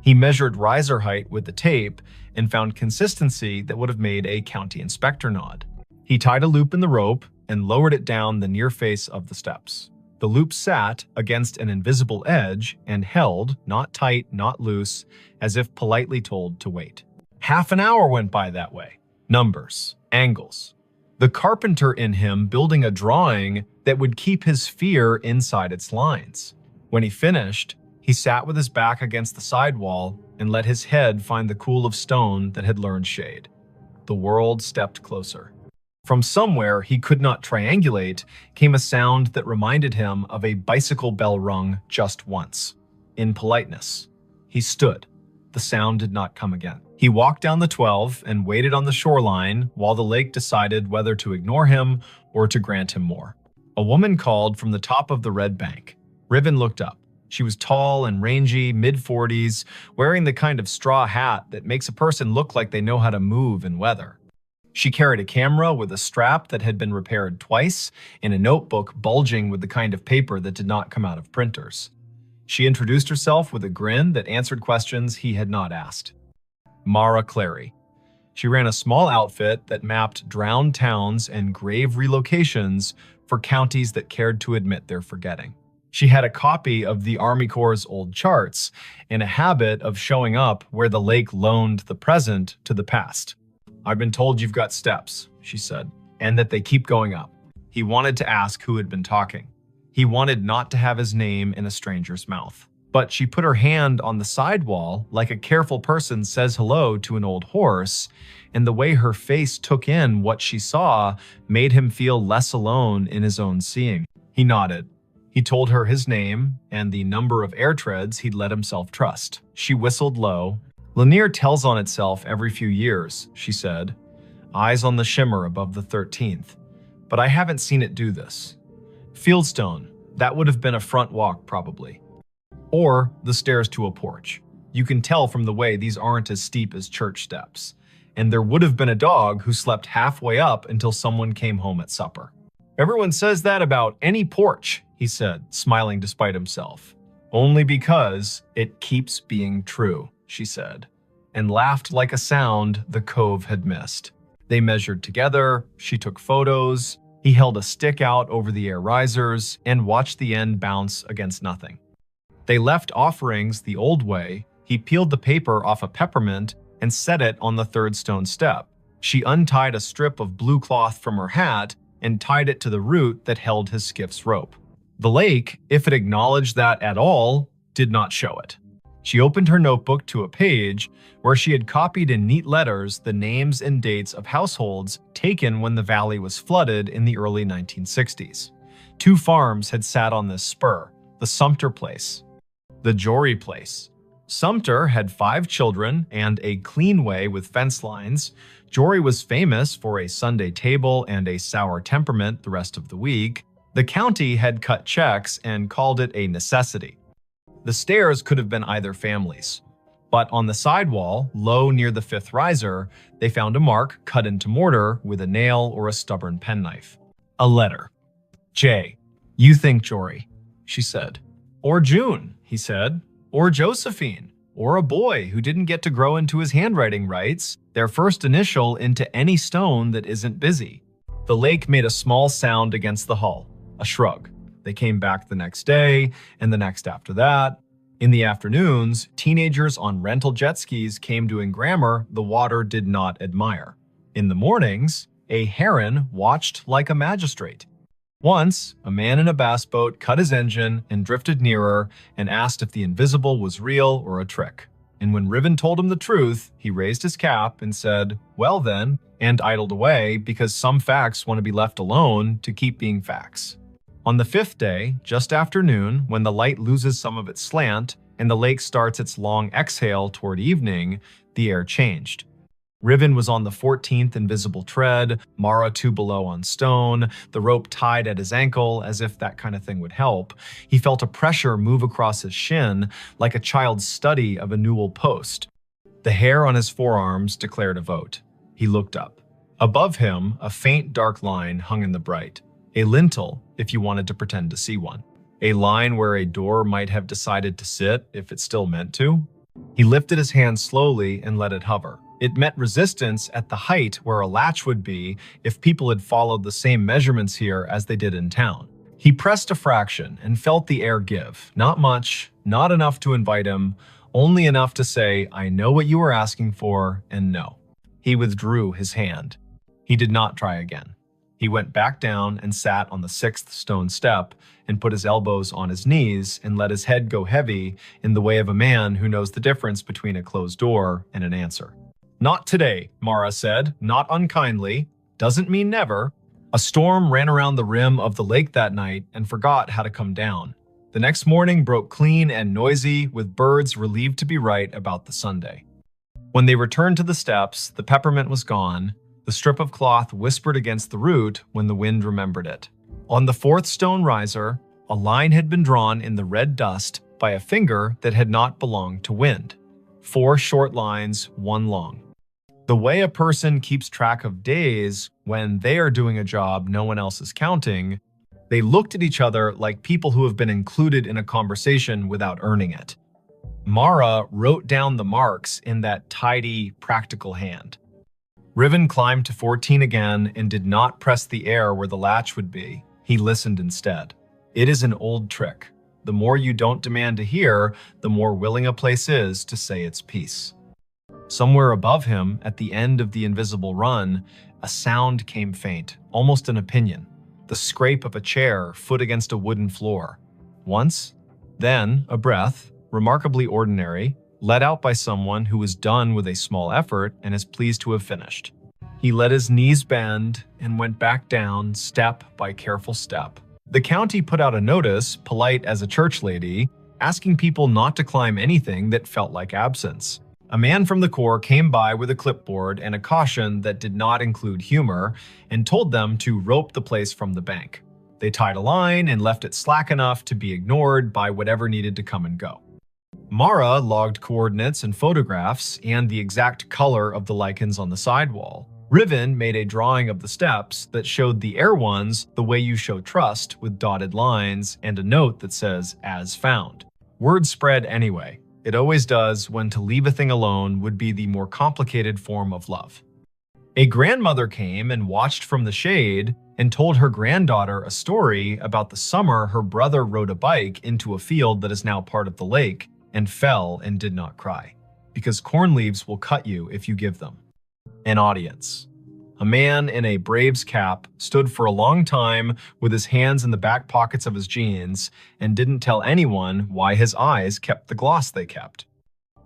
Speaker 1: He measured riser height with the tape and found consistency that would have made a county inspector nod. He tied a loop in the rope and lowered it down the near face of the steps. The loop sat against an invisible edge and held, not tight, not loose, as if politely told to wait. Half an hour went by that way. Numbers, angles. The carpenter in him building a drawing that would keep his fear inside its lines. When he finished, he sat with his back against the sidewall and let his head find the cool of stone that had learned shade. The world stepped closer. From somewhere he could not triangulate came a sound that reminded him of a bicycle bell rung just once. In politeness, he stood. The sound did not come again. He walked down the 12 and waited on the shoreline while the lake decided whether to ignore him or to grant him more. A woman called from the top of the red bank. Riven looked up. She was tall and rangy, mid-40s, wearing the kind of straw hat that makes a person look like they know how to move in weather. She carried a camera with a strap that had been repaired twice and a notebook bulging with the kind of paper that did not come out of printers. She introduced herself with a grin that answered questions he had not asked. Mara Clary. She ran a small outfit that mapped drowned towns and grave relocations for counties that cared to admit their forgetting. She had a copy of the Army Corps' old charts and a habit of showing up where the lake loaned the present to the past. "I've been told you've got steps," she said, "and that they keep going up." He wanted to ask who had been talking. He wanted not to have his name in a stranger's mouth. But she put her hand on the sidewall like a careful person says hello to an old horse, and the way her face took in what she saw made him feel less alone in his own seeing. He nodded. He told her his name and the number of air treads he'd let himself trust. She whistled low. "Linear tells on itself every few years," she said, eyes on the shimmer above the 13th. "But I haven't seen it do this. Fieldstone, that would have been a front walk probably. Or the stairs to a porch. You can tell from the way these aren't as steep as church steps. And there would have been a dog who slept halfway up until someone came home at supper." "Everyone says that about any porch," he said, smiling despite himself. "Only because it keeps being true," she said, and laughed like a sound the cove had missed. They measured together, she took photos, he held a stick out over the air risers and watched the end bounce against nothing. They left offerings the old way. He peeled the paper off a peppermint and set it on the third stone step. She untied a strip of blue cloth from her hat and tied it to the root that held his skiff's rope. The lake, if it acknowledged that at all, did not show it. She opened her notebook to a page where she had copied in neat letters the names and dates of households taken when the valley was flooded in the early 1960s. 2 farms had sat on this spur, the Sumter place, the Jory place. Sumter had 5 children and a clean way with fence lines. Jory was famous for a Sunday table and a sour temperament the rest of the week. The county had cut checks and called it a necessity. The stairs could have been either family's. But on the sidewall, low near the 5th riser, they found a mark cut into mortar with a nail or a stubborn penknife. A letter. "Jay, you think Jory," she said. "Or June," he said. "Or Josephine. Or a boy who didn't get to grow into his handwriting rights, their first initial into any stone that isn't busy." The lake made a small sound against the hull, a shrug. They came back the next day, and the next after that. In the afternoons, teenagers on rental jet skis came doing grammar the water did not admire. In the mornings, a heron watched like a magistrate. Once, a man in a bass boat cut his engine and drifted nearer and asked if the invisible was real or a trick. And when Riven told him the truth, he raised his cap and said, "Well then," and idled away because some facts want to be left alone to keep being facts. On the 5th day, just after noon, when the light loses some of its slant and the lake starts its long exhale toward evening, the air changed. Riven was on the 14th invisible tread, Mara 2 below on stone, the rope tied at his ankle as if that kind of thing would help. He felt a pressure move across his shin like a child's study of a newel post. The hair on his forearms declared a vote. He looked up. Above him, a faint dark line hung in the bright. A lintel, if you wanted to pretend to see one. A line where a door might have decided to sit if it still meant to. He lifted his hand slowly and let it hover. It met resistance at the height where a latch would be if people had followed the same measurements here as they did in town. He pressed a fraction and felt the air give. Not much, not enough to invite him, only enough to say, "I know what you were asking for," and no. He withdrew his hand. He did not try again. He went back down and sat on the sixth stone step and put his elbows on his knees and let his head go heavy in the way of a man who knows the difference between a closed door and an answer. "Not today," Mara said, not unkindly. "Doesn't mean never." A storm ran around the rim of the lake that night and forgot how to come down. The next morning broke clean and noisy, with birds relieved to be right about the Sunday. When they returned to the steps, the peppermint was gone. The strip of cloth whispered against the root when the wind remembered it. On the fourth stone riser, a line had been drawn in the red dust by a finger that had not belonged to wind. 4 short lines, 1 long. The way a person keeps track of days when they are doing a job no one else is counting, they looked at each other like people who have been included in a conversation without earning it. Mara wrote down the marks in that tidy, practical hand. Riven climbed to 14 again and did not press the air where the latch would be. He listened instead. It is an old trick. The more you don't demand to hear, the more willing a place is to say its piece. Somewhere above him, at the end of the invisible run, a sound came faint, almost an opinion. The scrape of a chair, foot against a wooden floor. Once, then a breath, remarkably ordinary, let out by someone who was done with a small effort and is pleased to have finished. He let his knees bend and went back down step by careful step. The county put out a notice, polite as a church lady, asking people not to climb anything that felt like absence. A man from the Corps came by with a clipboard and a caution that did not include humor and told them to rope the place from the bank. They tied a line and left it slack enough to be ignored by whatever needed to come and go. Mara logged coordinates and photographs and the exact color of the lichens on the sidewall. Riven made a drawing of the steps that showed the air ones the way you show trust, with dotted lines and a note that says, "As found." Word spread anyway. It always does when to leave a thing alone would be the more complicated form of love. A grandmother came and watched from the shade and told her granddaughter a story about the summer her brother rode a bike into a field that is now part of the lake and fell and did not cry, because corn leaves will cut you if you give them. An audience. A man in a Braves cap stood for a long time with his hands in the back pockets of his jeans and didn't tell anyone why his eyes kept the gloss they kept.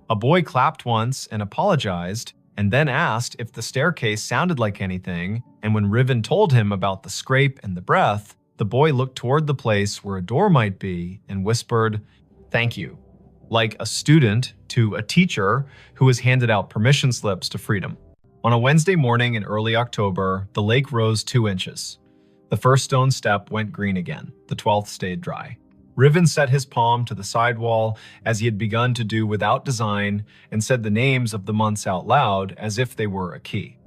Speaker 1: A boy clapped once and apologized, and then asked if the staircase sounded like anything, and when Riven told him about the scrape and the breath, the boy looked toward the place where a door might be and whispered, "Thank you," like a student to a teacher who has handed out permission slips to freedom. On a Wednesday morning in early October, the lake rose 2 inches. The first stone step went green again. The 12th stayed dry. Riven set his palm to the sidewall as he had begun to do without design and said the names of the months out loud as if they were a key.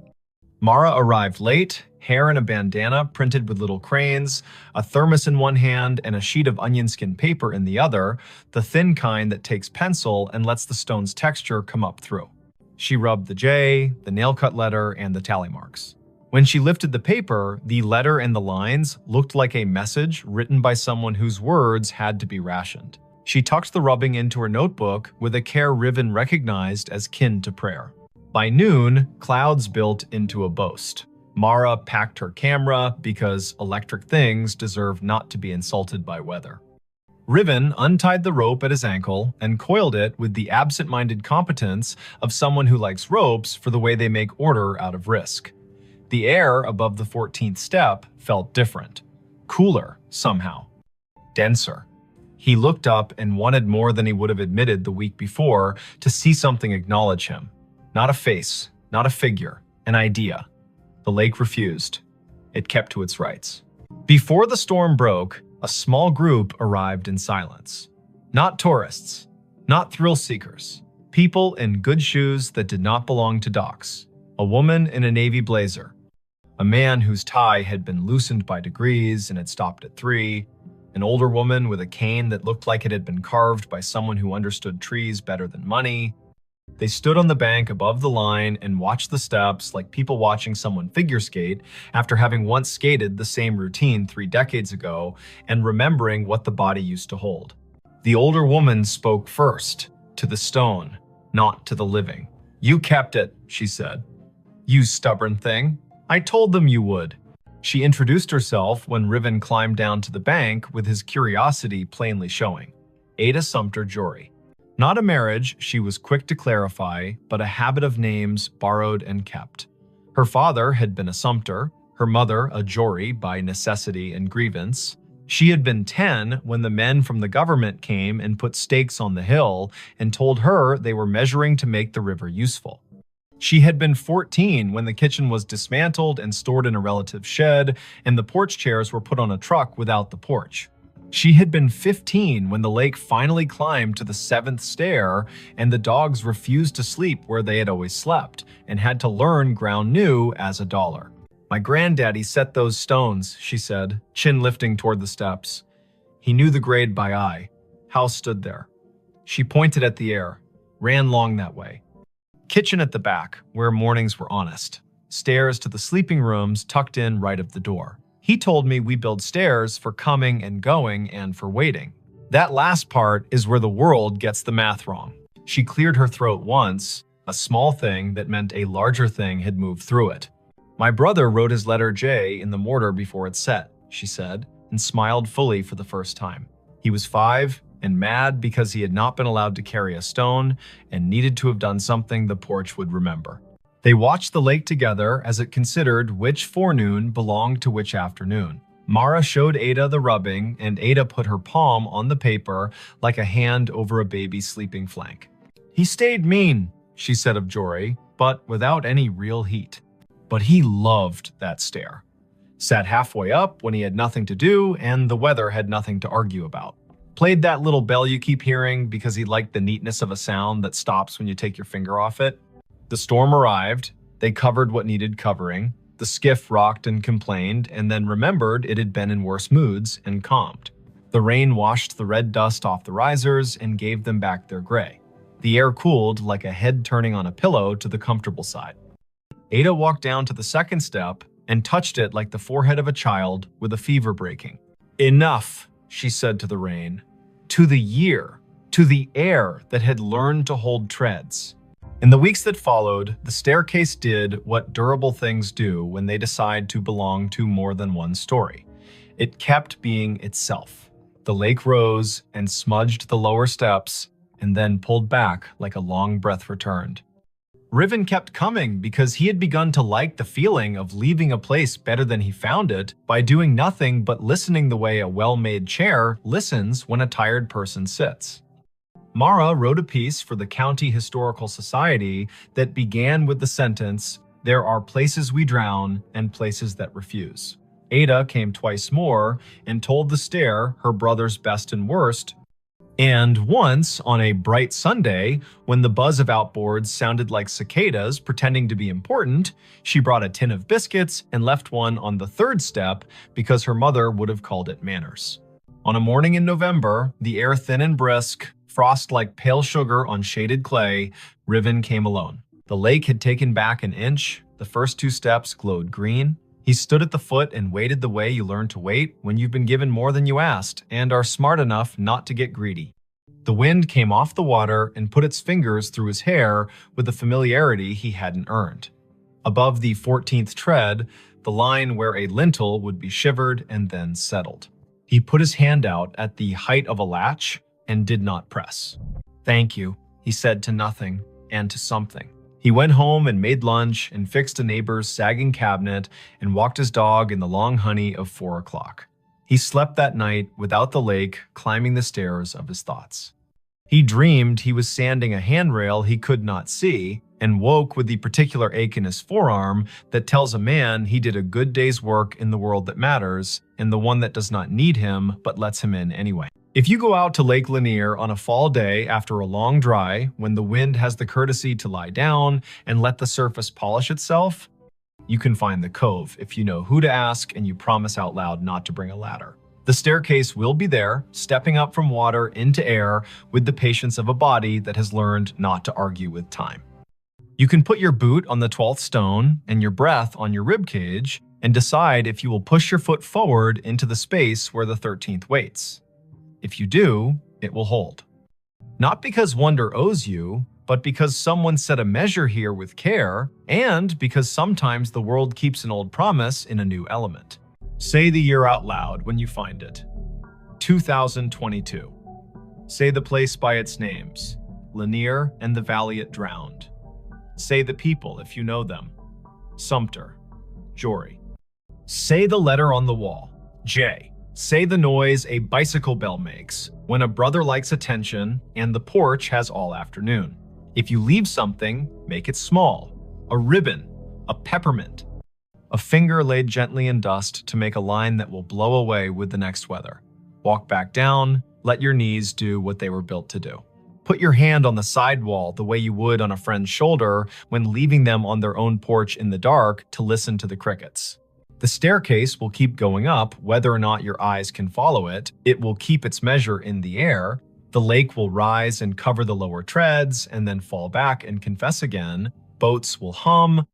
Speaker 1: Mara arrived late, hair in a bandana printed with little cranes, a thermos in one hand and a sheet of onion skin paper in the other, the thin kind that takes pencil and lets the stone's texture come up through. She rubbed the J, the nail-cut letter, and the tally marks. When she lifted the paper, the letter and the lines looked like a message written by someone whose words had to be rationed. She tucked the rubbing into her notebook with a care Riven recognized as kin to prayer. By noon, clouds built into a boast. Mara packed her camera because electric things deserve not to be insulted by weather. Riven untied the rope at his ankle and coiled it with the absent-minded competence of someone who likes ropes for the way they make order out of risk. The air above the 14th step felt different. Cooler, somehow. Denser. He looked up and wanted more than he would have admitted the week before to see something acknowledge him. Not a face, not a figure, an idea. The lake refused. It kept to its rights. Before the storm broke, a small group arrived in silence. Not tourists, not thrill seekers. People in good shoes that did not belong to docks. A woman in a navy blazer. A man whose tie had been loosened by degrees and had stopped at 3. An older woman with a cane that looked like it had been carved by someone who understood trees better than money. They stood on the bank above the line and watched the steps like people watching someone figure skate after having once skated the same routine 3 decades ago and remembering what the body used to hold. The older woman spoke first, to the stone, not to the living. "You kept it," she said. "You stubborn thing. I told them you would." She introduced herself when Riven climbed down to the bank with his curiosity plainly showing. Ada Sumter Jory. Not a marriage, she was quick to clarify, but a habit of names borrowed and kept. Her father had been a Sumter, her mother a Jory by necessity and grievance. She had been 10 when the men from the government came and put stakes on the hill and told her they were measuring to make the river useful. She had been 14 when the kitchen was dismantled and stored in a relative's shed, and the porch chairs were put on a truck without the porch. She had been 15 when the lake finally climbed to the 7th stair and the dogs refused to sleep where they had always slept and had to learn ground new as a dollar. "My granddaddy set those stones," she said, chin lifting toward the steps. He knew the grade by eye. House stood there. She pointed at the air, ran long that way. Kitchen at the back, where mornings were honest. Stairs to the sleeping rooms tucked in right of the door. He told me we build stairs for coming and going and for waiting. That last part is where the world gets the math wrong. She cleared her throat once, a small thing that meant a larger thing had moved through it. "My brother wrote his letter J in the mortar before it set," she said, and smiled fully for the first time. He was 5 and mad because he had not been allowed to carry a stone and needed to have done something the porch would remember. They watched the lake together as it considered which forenoon belonged to which afternoon. Mara showed Ada the rubbing, and Ada put her palm on the paper like a hand over a baby's sleeping flank. "He stayed mean," she said of Jory, but without any real heat. But he loved that stair. Sat halfway up when he had nothing to do and the weather had nothing to argue about. Played that little bell you keep hearing because he liked the neatness of a sound that stops when you take your finger off it. The storm arrived, they covered what needed covering, the skiff rocked and complained, and then remembered it had been in worse moods and calmed. The rain washed the red dust off the risers and gave them back their gray. The air cooled like a head turning on a pillow to the comfortable side. Ada walked down to the second step and touched it like the forehead of a child with a fever breaking. "Enough," she said to the rain, to the year, to the air that had learned to hold treads. In the weeks that followed, the staircase did what durable things do when they decide to belong to more than one story. It kept being itself. The lake rose and smudged the lower steps and then pulled back like a long breath returned. Riven kept coming because he had begun to like the feeling of leaving a place better than he found it by doing nothing but listening the way a well-made chair listens when a tired person sits. Mara wrote a piece for the County Historical Society that began with the sentence, "There are places we drown and places that refuse." Ada came twice more and told the stair her brother's best and worst. And once, on a bright Sunday, when the buzz of outboards sounded like cicadas pretending to be important, she brought a tin of biscuits and left one on the 3rd step because her mother would have called it manners. On a morning in November, the air thin and brisk, frost like pale sugar on shaded clay, Riven came alone. The lake had taken back an inch, the first 2 steps glowed green. He stood at the foot and waited the way you learn to wait when you've been given more than you asked and are smart enough not to get greedy. The wind came off the water and put its fingers through his hair with a familiarity he hadn't earned. Above the 14th tread, the line where a lintel would be shivered and then settled. He put his hand out at the height of a latch and did not press. "Thank you," he said to nothing and to something. He went home and made lunch and fixed a neighbor's sagging cabinet and walked his dog in the long honey of 4 o'clock. He slept that night without the lake climbing the stairs of his thoughts. He dreamed he was sanding a handrail he could not see and woke with the particular ache in his forearm that tells a man he did a good day's work in the world that matters and the one that does not need him but lets him in anyway. If you go out to Lake Lanier on a fall day after a long dry, when the wind has the courtesy to lie down and let the surface polish itself, you can find the cove if you know who to ask and you promise out loud not to bring a ladder. The staircase will be there, stepping up from water into air with the patience of a body that has learned not to argue with time. You can put your boot on the 12th stone and your breath on your rib cage and decide if you will push your foot forward into the space where the 13th waits. If you do, it will hold. Not because wonder owes you, but because someone set a measure here with care, and because sometimes the world keeps an old promise in a new element. Say the year out loud when you find it. 2022. Say the place by its names, Lanier and the valley it drowned. Say the people if you know them, Sumter, Jory. Say the letter on the wall, J. Say the noise a bicycle bell makes when a brother likes attention and the porch has all afternoon. If you leave something, make it small, a ribbon, a peppermint, a finger laid gently in dust to make a line that will blow away with the next weather. Walk back down, let your knees do what they were built to do. Put your hand on the sidewall the way you would on a friend's shoulder when leaving them on their own porch in the dark to listen to the crickets. The staircase will keep going up whether or not your eyes can follow it. It will keep its measure in the air. The lake will rise and cover the lower treads and then fall back and confess again. Boats will hum.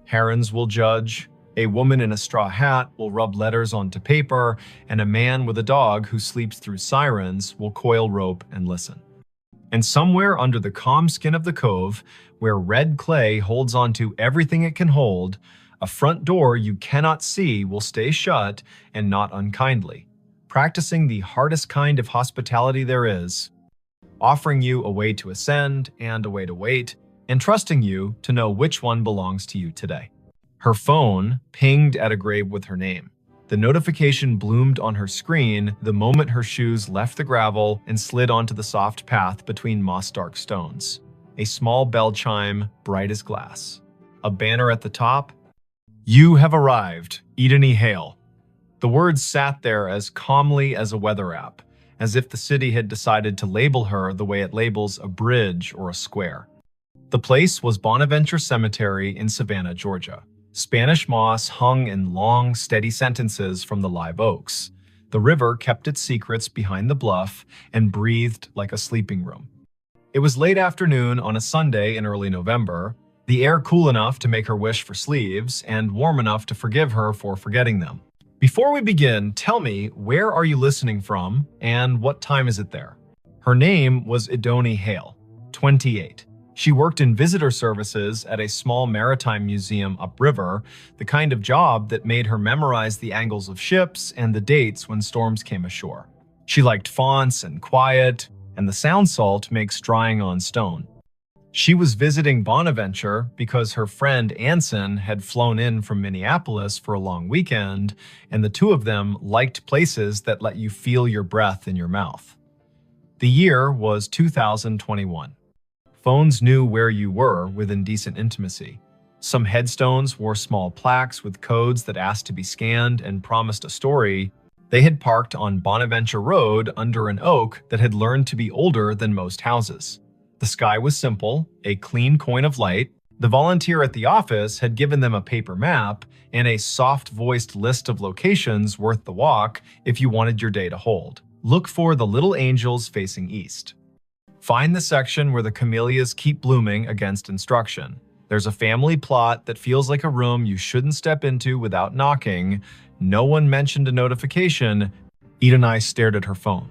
Speaker 1: Herons will judge. A woman in a straw hat will rub letters onto paper, and a man with a dog who sleeps through sirens will coil rope and listen. And somewhere under the calm skin of the cove, where red clay holds onto everything it can hold, a front door you cannot see will stay shut and not unkindly, practicing the hardest kind of hospitality there is, offering you a way to ascend and a way to wait, and trusting you to know which one belongs to you today. Her phone pinged at a grave with her name. The notification bloomed on her screen the moment her shoes left the gravel and slid onto the soft path between moss-dark stones. A small bell chime, bright as glass. A banner at the top. You have arrived, Eden E. Hale. The words sat there as calmly as a weather app, as if the city had decided to label her the way it labels a bridge or a square. The place was Bonaventure Cemetery in Savannah, Georgia. Spanish moss hung in long, steady sentences from the live oaks. The river kept its secrets behind the bluff and breathed like a sleeping room. It was late afternoon on a Sunday in early November, the air cool enough to make her wish for sleeves and warm enough to forgive her for forgetting them. Before we begin, tell me, where are you listening from and what time is it there? Her name was Idoni Hale, 28. She worked in visitor services at a small maritime museum upriver, the kind of job that made her memorize the angles of ships and the dates when storms came ashore. She liked fonts and quiet, and the sound salt makes drying on stone. She was visiting Bonaventure because her friend Anson had flown in from Minneapolis for a long weekend, and the two of them liked places that let you feel your breath in your mouth. The year was 2021. Phones knew where you were within decent intimacy. Some headstones wore small plaques with codes that asked to be scanned and promised a story. They had parked on Bonaventure Road under an oak that had learned to be older than most houses. The sky was simple, a clean coin of light. The volunteer at the office had given them a paper map and a soft-voiced list of locations worth the walk if you wanted your day to hold. Look for the little angels facing east. Find the section where the camellias keep blooming against instruction. There's a family plot that feels like a room you shouldn't step into without knocking. No one mentioned a notification. Eden stared at her phone.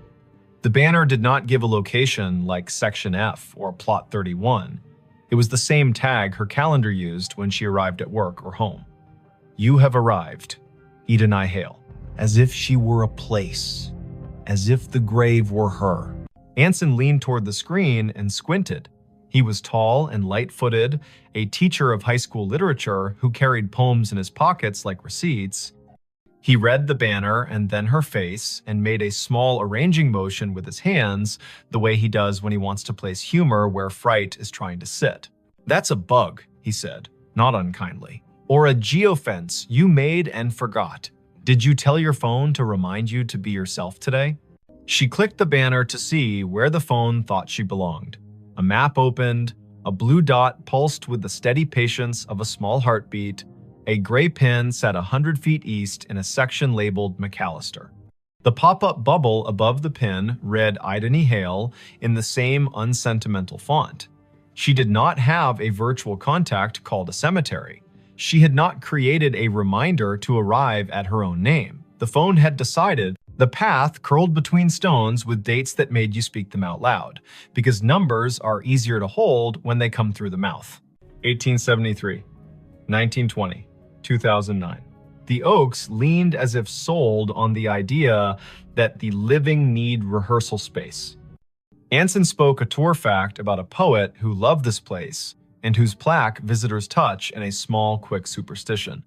Speaker 1: The banner did not give a location like Section F or Plot 31. It was the same tag her calendar used when she arrived at work or home. You have arrived, Eden Hale. As if she were a place. As if the grave were her. Anson leaned toward the screen and squinted. He was tall and light-footed, a teacher of high school literature who carried poems in his pockets like receipts. He read the banner and then her face and made a small arranging motion with his hands, the way he does when he wants to place humor where fright is trying to sit. That's a bug, he said, not unkindly. Or a geofence you made and forgot. Did you tell your phone to remind you to be yourself today? She clicked the banner to see where the phone thought she belonged. A map opened, a blue dot pulsed with the steady patience of a small heartbeat. A gray pin sat 100 feet east in a section labeled McAllister. The pop-up bubble above the pin read Idany Hale in the same unsentimental font. She did not have a virtual contact called a cemetery. She had not created a reminder to arrive at her own name. The phone had decided the path curled between stones with dates that made you speak them out loud, because numbers are easier to hold when they come through the mouth. 1873, 1920, 2009. The Oaks leaned as if sold on the idea that the living need rehearsal space. Anson spoke a tour fact about a poet who loved this place and whose plaque visitors touch in a small, quick superstition.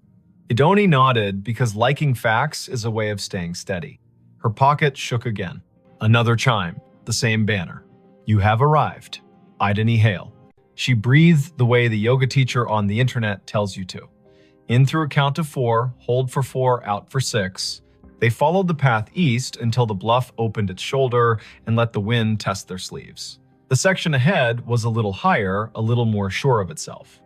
Speaker 1: Idony nodded because liking facts is a way of staying steady. Her pocket shook again. Another chime, the same banner. You have arrived. Idany Hale. She breathed the way the yoga teacher on the internet tells you to. In through a count of 4, hold for 4, out for 6. They followed the path east until the bluff opened its shoulder and let the wind test their sleeves. The section ahead was a little higher, a little more sure of itself.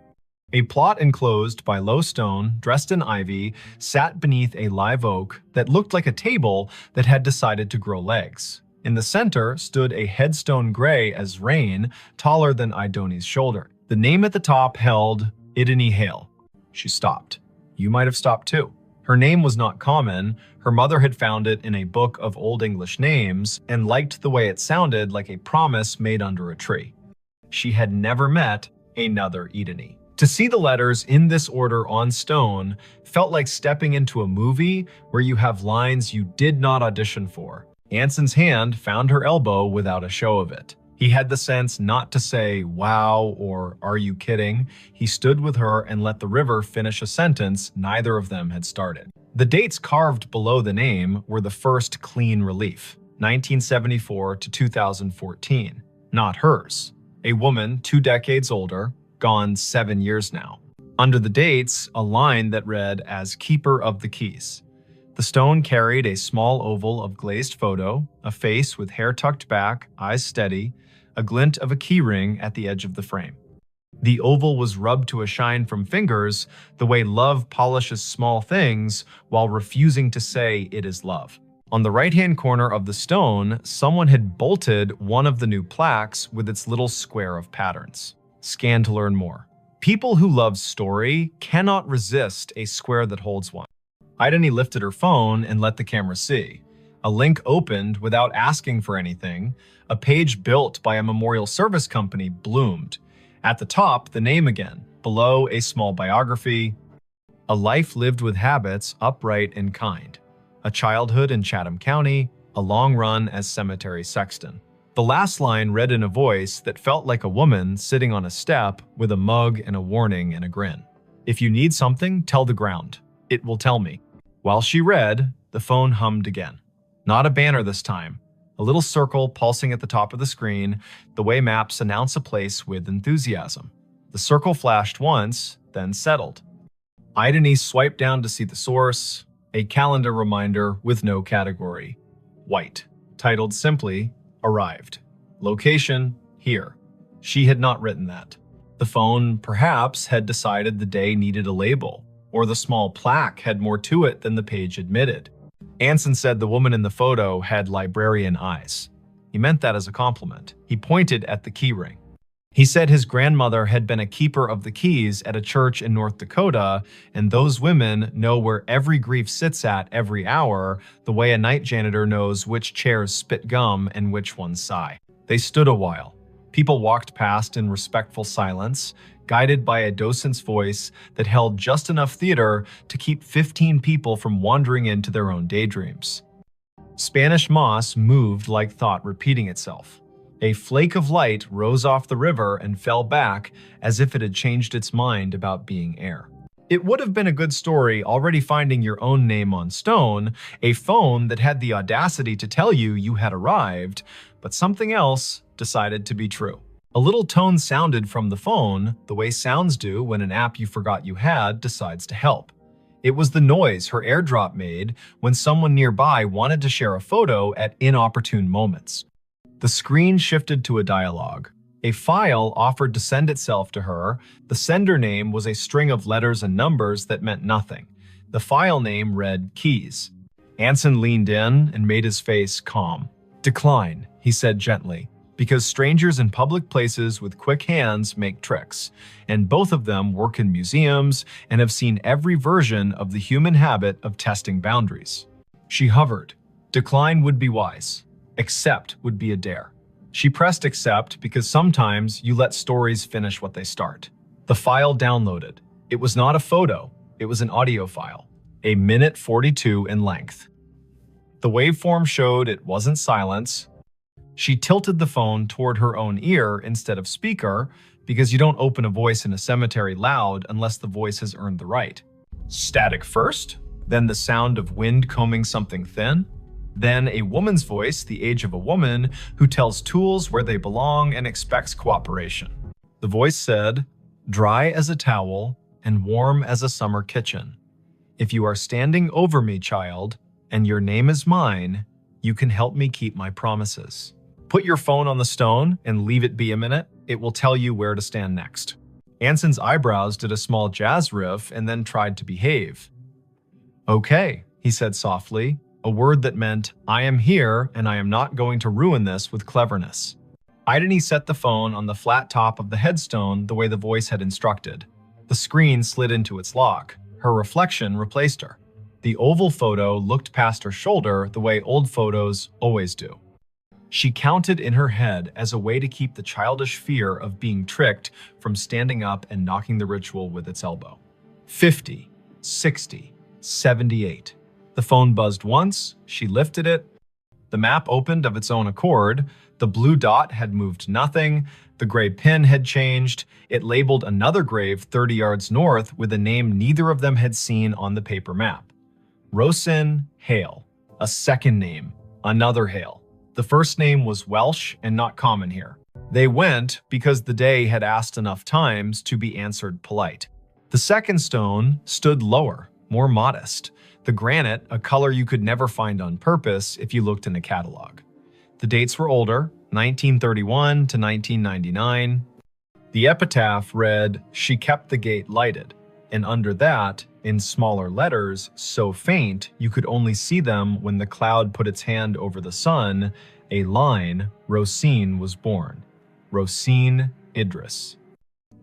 Speaker 1: A plot enclosed by low stone, dressed in ivy, sat beneath a live oak that looked like a table that had decided to grow legs. In the center stood a headstone gray as rain, taller than Idony's shoulder. The name at the top held Idany Hale. She stopped. You might have stopped too. Her name was not common. Her mother had found it in a book of Old English names and liked the way it sounded like a promise made under a tree. She had never met another Idany. To see the letters in this order on stone felt like stepping into a movie where you have lines you did not audition for. Anson's hand found her elbow without a show of it. He had the sense not to say, wow, or are you kidding? He stood with her and let the river finish a sentence neither of them had started. The dates carved below the name were the first clean relief, 1974 to 2014, not hers. A woman 2 decades older, gone 7 years now. Under the dates, a line that read as Keeper of the Keys. The stone carried a small oval of glazed photo, a face with hair tucked back, eyes steady, a glint of a keyring at the edge of the frame. The oval was rubbed to a shine from fingers, the way love polishes small things while refusing to say it is love. On the right-hand corner of the stone, someone had bolted one of the new plaques with its little square of patterns. Scan to learn more. People who love story cannot resist a square that holds one. Idany lifted her phone and let the camera see. A link opened without asking for anything. A page built by a memorial service company bloomed. At the top, the name again. Below, a small biography. A life lived with habits, upright and kind. A childhood in Chatham County. A long run as cemetery sexton. The last line read in a voice that felt like a woman sitting on a step with a mug and a warning and a grin. If you need something, tell the ground. It will tell me. While she read, the phone hummed again. Not a banner this time. A little circle pulsing at the top of the screen, the way maps announce a place with enthusiasm. The circle flashed once, then settled. Idany swiped down to see the source, a calendar reminder with no category. White, titled simply, Arrived. Location, here. She had not written that. The phone, perhaps, had decided the day needed a label, or the small plaque had more to it than the page admitted. Anson said the woman in the photo had librarian eyes. He meant that as a compliment. He pointed at the keyring. He said his grandmother had been a keeper of the keys at a church in North Dakota, and those women know where every grief sits at every hour, the way a night janitor knows which chairs spit gum and which ones sigh. They stood a while. People walked past in respectful silence, guided by a docent's voice that held just enough theater to keep 15 people from wandering into their own daydreams. Spanish moss moved like thought repeating itself. A flake of light rose off the river and fell back as if it had changed its mind about being air. It would have been a good story already finding your own name on stone, a phone that had the audacity to tell you you had arrived, but something else decided to be true. A little tone sounded from the phone, the way sounds do when an app you forgot you had decides to help. It was the noise her AirDrop made when someone nearby wanted to share a photo at inopportune moments. The screen shifted to a dialogue. A file offered to send itself to her. The sender name was a string of letters and numbers that meant nothing. The file name read Keys. Anson leaned in and made his face calm. "Decline," he said gently, "because strangers in public places with quick hands make tricks, and both of them work in museums and have seen every version of the human habit of testing boundaries." She hovered. Decline would be wise. Accept would be a dare. She pressed accept because sometimes you let stories finish what they start. The file downloaded. It was not a photo, it was an audio file, a minute 42 in length. The waveform showed it wasn't silence. She tilted the phone toward her own ear instead of speaker because you don't open a voice in a cemetery loud unless the voice has earned the right. Static first, then the sound of wind combing something thin, then a woman's voice, the age of a woman, who tells tools where they belong and expects cooperation. The voice said, "Dry as a towel and warm as a summer kitchen. If you are standing over me, child, and your name is mine, you can help me keep my promises. Put your phone on the stone and leave it be a minute. It will tell you where to stand next." Anson's eyebrows did a small jazz riff and then tried to behave. "Okay," he said softly, a word that meant, "I am here and I am not going to ruin this with cleverness." Ideni set the phone on the flat top of the headstone the way the voice had instructed. The screen slid into its lock. Her reflection replaced her. The oval photo looked past her shoulder the way old photos always do. She counted in her head as a way to keep the childish fear of being tricked from standing up and knocking the ritual with its elbow. 50, 60, 78. The phone buzzed once, she lifted it. The map opened of its own accord. The blue dot had moved nothing. The gray pin had changed. It labeled another grave 30 yards north with a name neither of them had seen on the paper map. Rosin Hale. A second name, another Hale. The first name was Welsh and not common here. They went because the day had asked enough times to be answered polite. The second stone stood lower, more modest. The granite, a color you could never find on purpose if you looked in a catalog. The dates were older, 1931 to 1999. The epitaph read, "She kept the gate lighted," and under that, in smaller letters, so faint you could only see them when the cloud put its hand over the sun, a line, Rosine was born. Rosine Idris.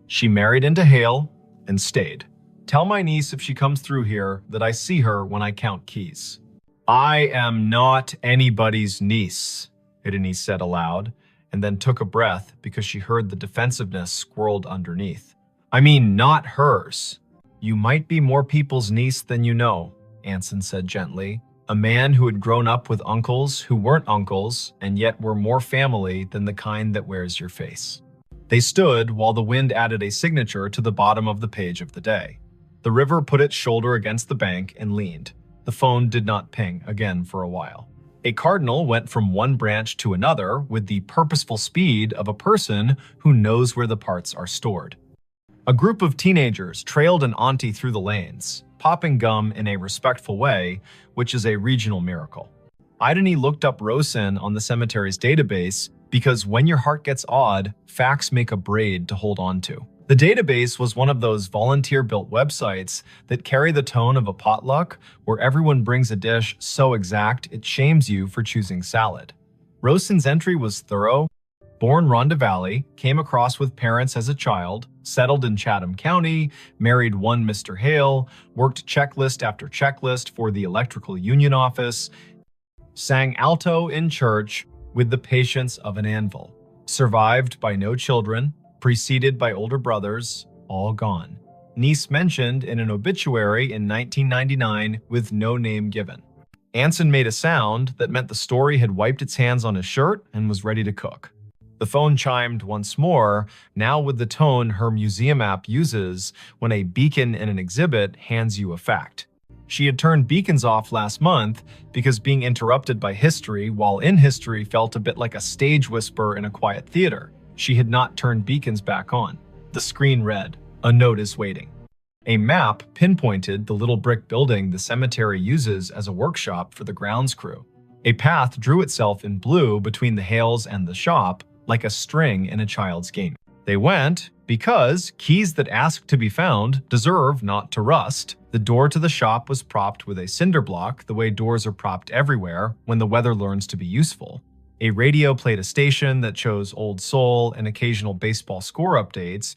Speaker 1: She married into Hale and stayed. Tell my niece if she comes through here that I see her when I count keys. I am not anybody's niece, Ideni said aloud, and then took a breath because she heard the defensiveness squirreled underneath. I mean, not hers. You might be more people's niece than you know, Anson said gently, a man who had grown up with uncles who weren't uncles and yet were more family than the kind that wears your face. They stood while the wind added a signature to the bottom of the page of the day. The river put its shoulder against the bank and leaned. The phone did not ping again for a while. A cardinal went from one branch to another with the purposeful speed of a person who knows where the parts are stored. A group of teenagers trailed an auntie through the lanes, popping gum in a respectful way, which is a regional miracle. Ideni looked up Rosin on the cemetery's database because when your heart gets odd, facts make a braid to hold on to. The database was one of those volunteer-built websites that carry the tone of a potluck where everyone brings a dish so exact it shames you for choosing salad. Rosin's entry was thorough. Born Rhonda Valley, came across with parents as a child, settled in Chatham County, married one Mr. Hale, worked checklist after checklist for the electrical union office, sang alto in church with the patience of an anvil, survived by no children, preceded by older brothers, all gone. Niece mentioned in an obituary in 1999 with no name given. Anson made a sound that meant the story had wiped its hands on his shirt and was ready to cook. The phone chimed once more, now with the tone her museum app uses when a beacon in an exhibit hands you a fact. She had turned beacons off last month because being interrupted by history while in history felt a bit like a stage whisper in a quiet theater. She had not turned beacons back on. The screen read, "A note is waiting." A map pinpointed the little brick building the cemetery uses as a workshop for the grounds crew. A path drew itself in blue between the Hales and the shop, like a string in a child's game. They went, Because keys that ask to be found deserve not to rust. The door to the shop was propped with a cinder block the way doors are propped everywhere when the weather learns to be useful. A radio played a station that chose old soul and occasional baseball score updates.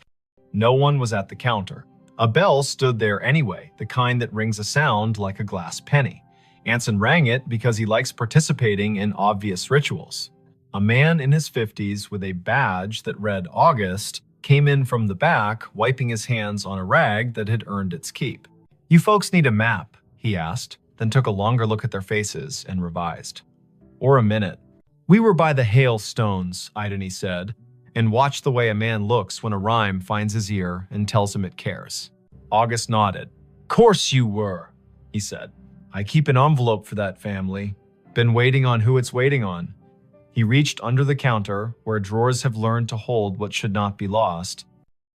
Speaker 1: No one was at the counter. A bell stood there anyway, the kind that rings a sound like a glass penny. Anson rang it because he likes participating in obvious rituals. A man in his 50s with a badge that read August came in from the back, wiping his hands on a rag that had earned its keep. "You folks need a map?" he asked, then took a longer look at their faces and revised. "Or a minute." "We were by the hailstones," Idony said, and watched the way a man looks when a rhyme finds his ear and tells him it cares. August nodded. "Course you were," he said. "I keep an envelope for that family. Been waiting on who it's waiting on." He reached under the counter, where drawers have learned to hold what should not be lost,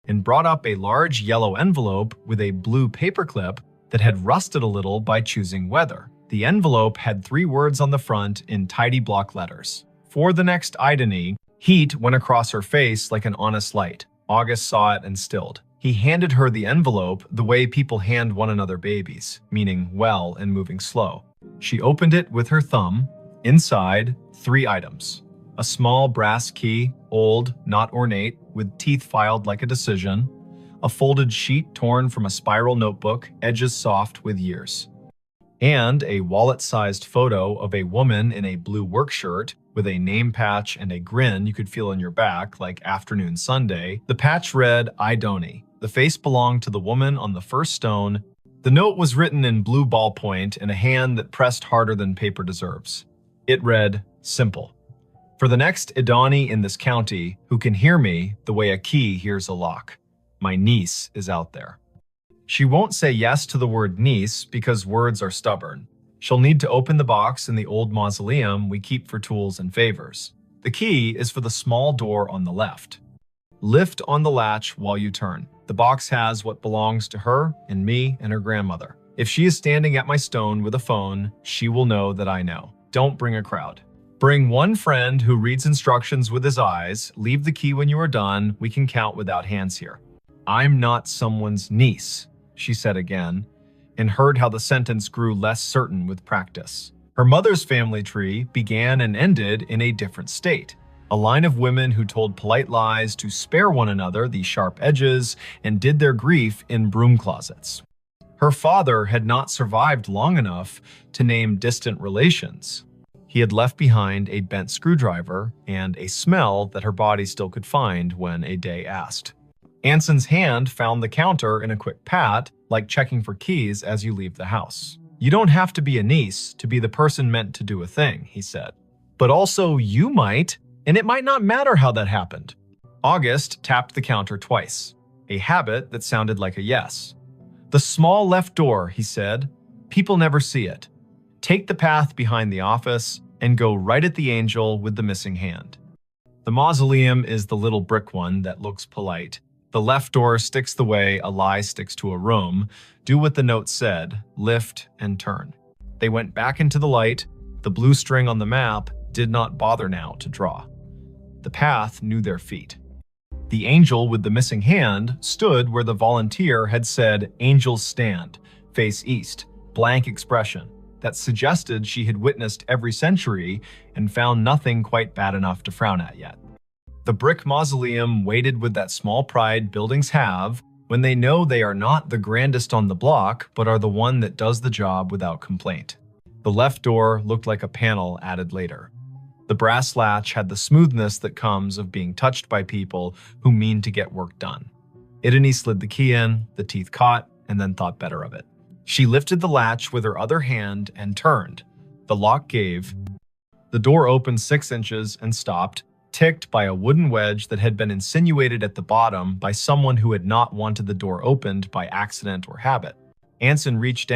Speaker 1: and brought up a large yellow envelope with a blue paperclip that had rusted a little by choosing weather. The envelope had 3 words on the front in tidy block letters. For the next Idony, heat went across her face like an honest light. August saw it and stilled. He handed her the envelope the way people hand one another babies, meaning well and moving slow. She opened it with her thumb. Inside, 3 items. A small brass key, old, not ornate, with teeth filed like a decision. A folded sheet torn from a spiral notebook, edges soft with years. And a wallet-sized photo of a woman in a blue work shirt with a name patch and a grin you could feel on your back like afternoon Sunday. The patch read, "Idony." The face belonged to the woman on the first stone. The note was written in blue ballpoint in a hand that pressed harder than paper deserves. It read, "Simple. For the next Idony in this county who can hear me the way a key hears a lock. My niece is out there." She won't say yes to the word niece because words are stubborn. She'll need to open the box in the old mausoleum we keep for tools and favors. The key is for the small door on the left. Lift on the latch while you turn. The box has what belongs to her and me and her grandmother. If she is standing at my stone with a phone, she will know that I know. Don't bring a crowd. Bring one friend who reads instructions with his eyes. Leave the key when you are done. We can count without hands here. "I'm not someone's niece," she said again, and heard how the sentence grew less certain with practice. Her mother's family tree began and ended in a different state. A line of women who told polite lies to spare one another the sharp edges and did their grief in broom closets. Her father had not survived long enough to name distant relations. He had left behind a bent screwdriver and a smell that her body still could find when a day asked. Anson's hand found the counter in a quick pat, like checking for keys as you leave the house. "You don't have to be a niece to be the person meant to do a thing," he said. "But also you might, and it might not matter how that happened." August tapped the counter twice, a habit that sounded like a yes. "The small left door," he said. "People never see it. Take the path behind the office and go right at the angel with the missing hand." The mausoleum is the little brick one that looks polite. The left door sticks the way a lie sticks to a room. Do what the note said, lift and turn. They went back into the light. The blue string on the map did not bother now to draw. The path knew their feet. The angel with the missing hand stood where the volunteer had said, "Angels stand, face east," blank expression that suggested she had witnessed every century and found nothing quite bad enough to frown at yet. The brick mausoleum waited with that small pride buildings have when they know they are not the grandest on the block, but are the one that does the job without complaint. The left door looked like a panel added later. The brass latch had the smoothness that comes of being touched by people who mean to get work done. Idony slid the key in, the teeth caught, and then thought better of it. She lifted the latch with her other hand and turned. The lock gave. The door opened 6 inches and stopped, ticked by a wooden wedge that had been insinuated at the bottom by someone who had not wanted the door opened by accident or habit. Anson reached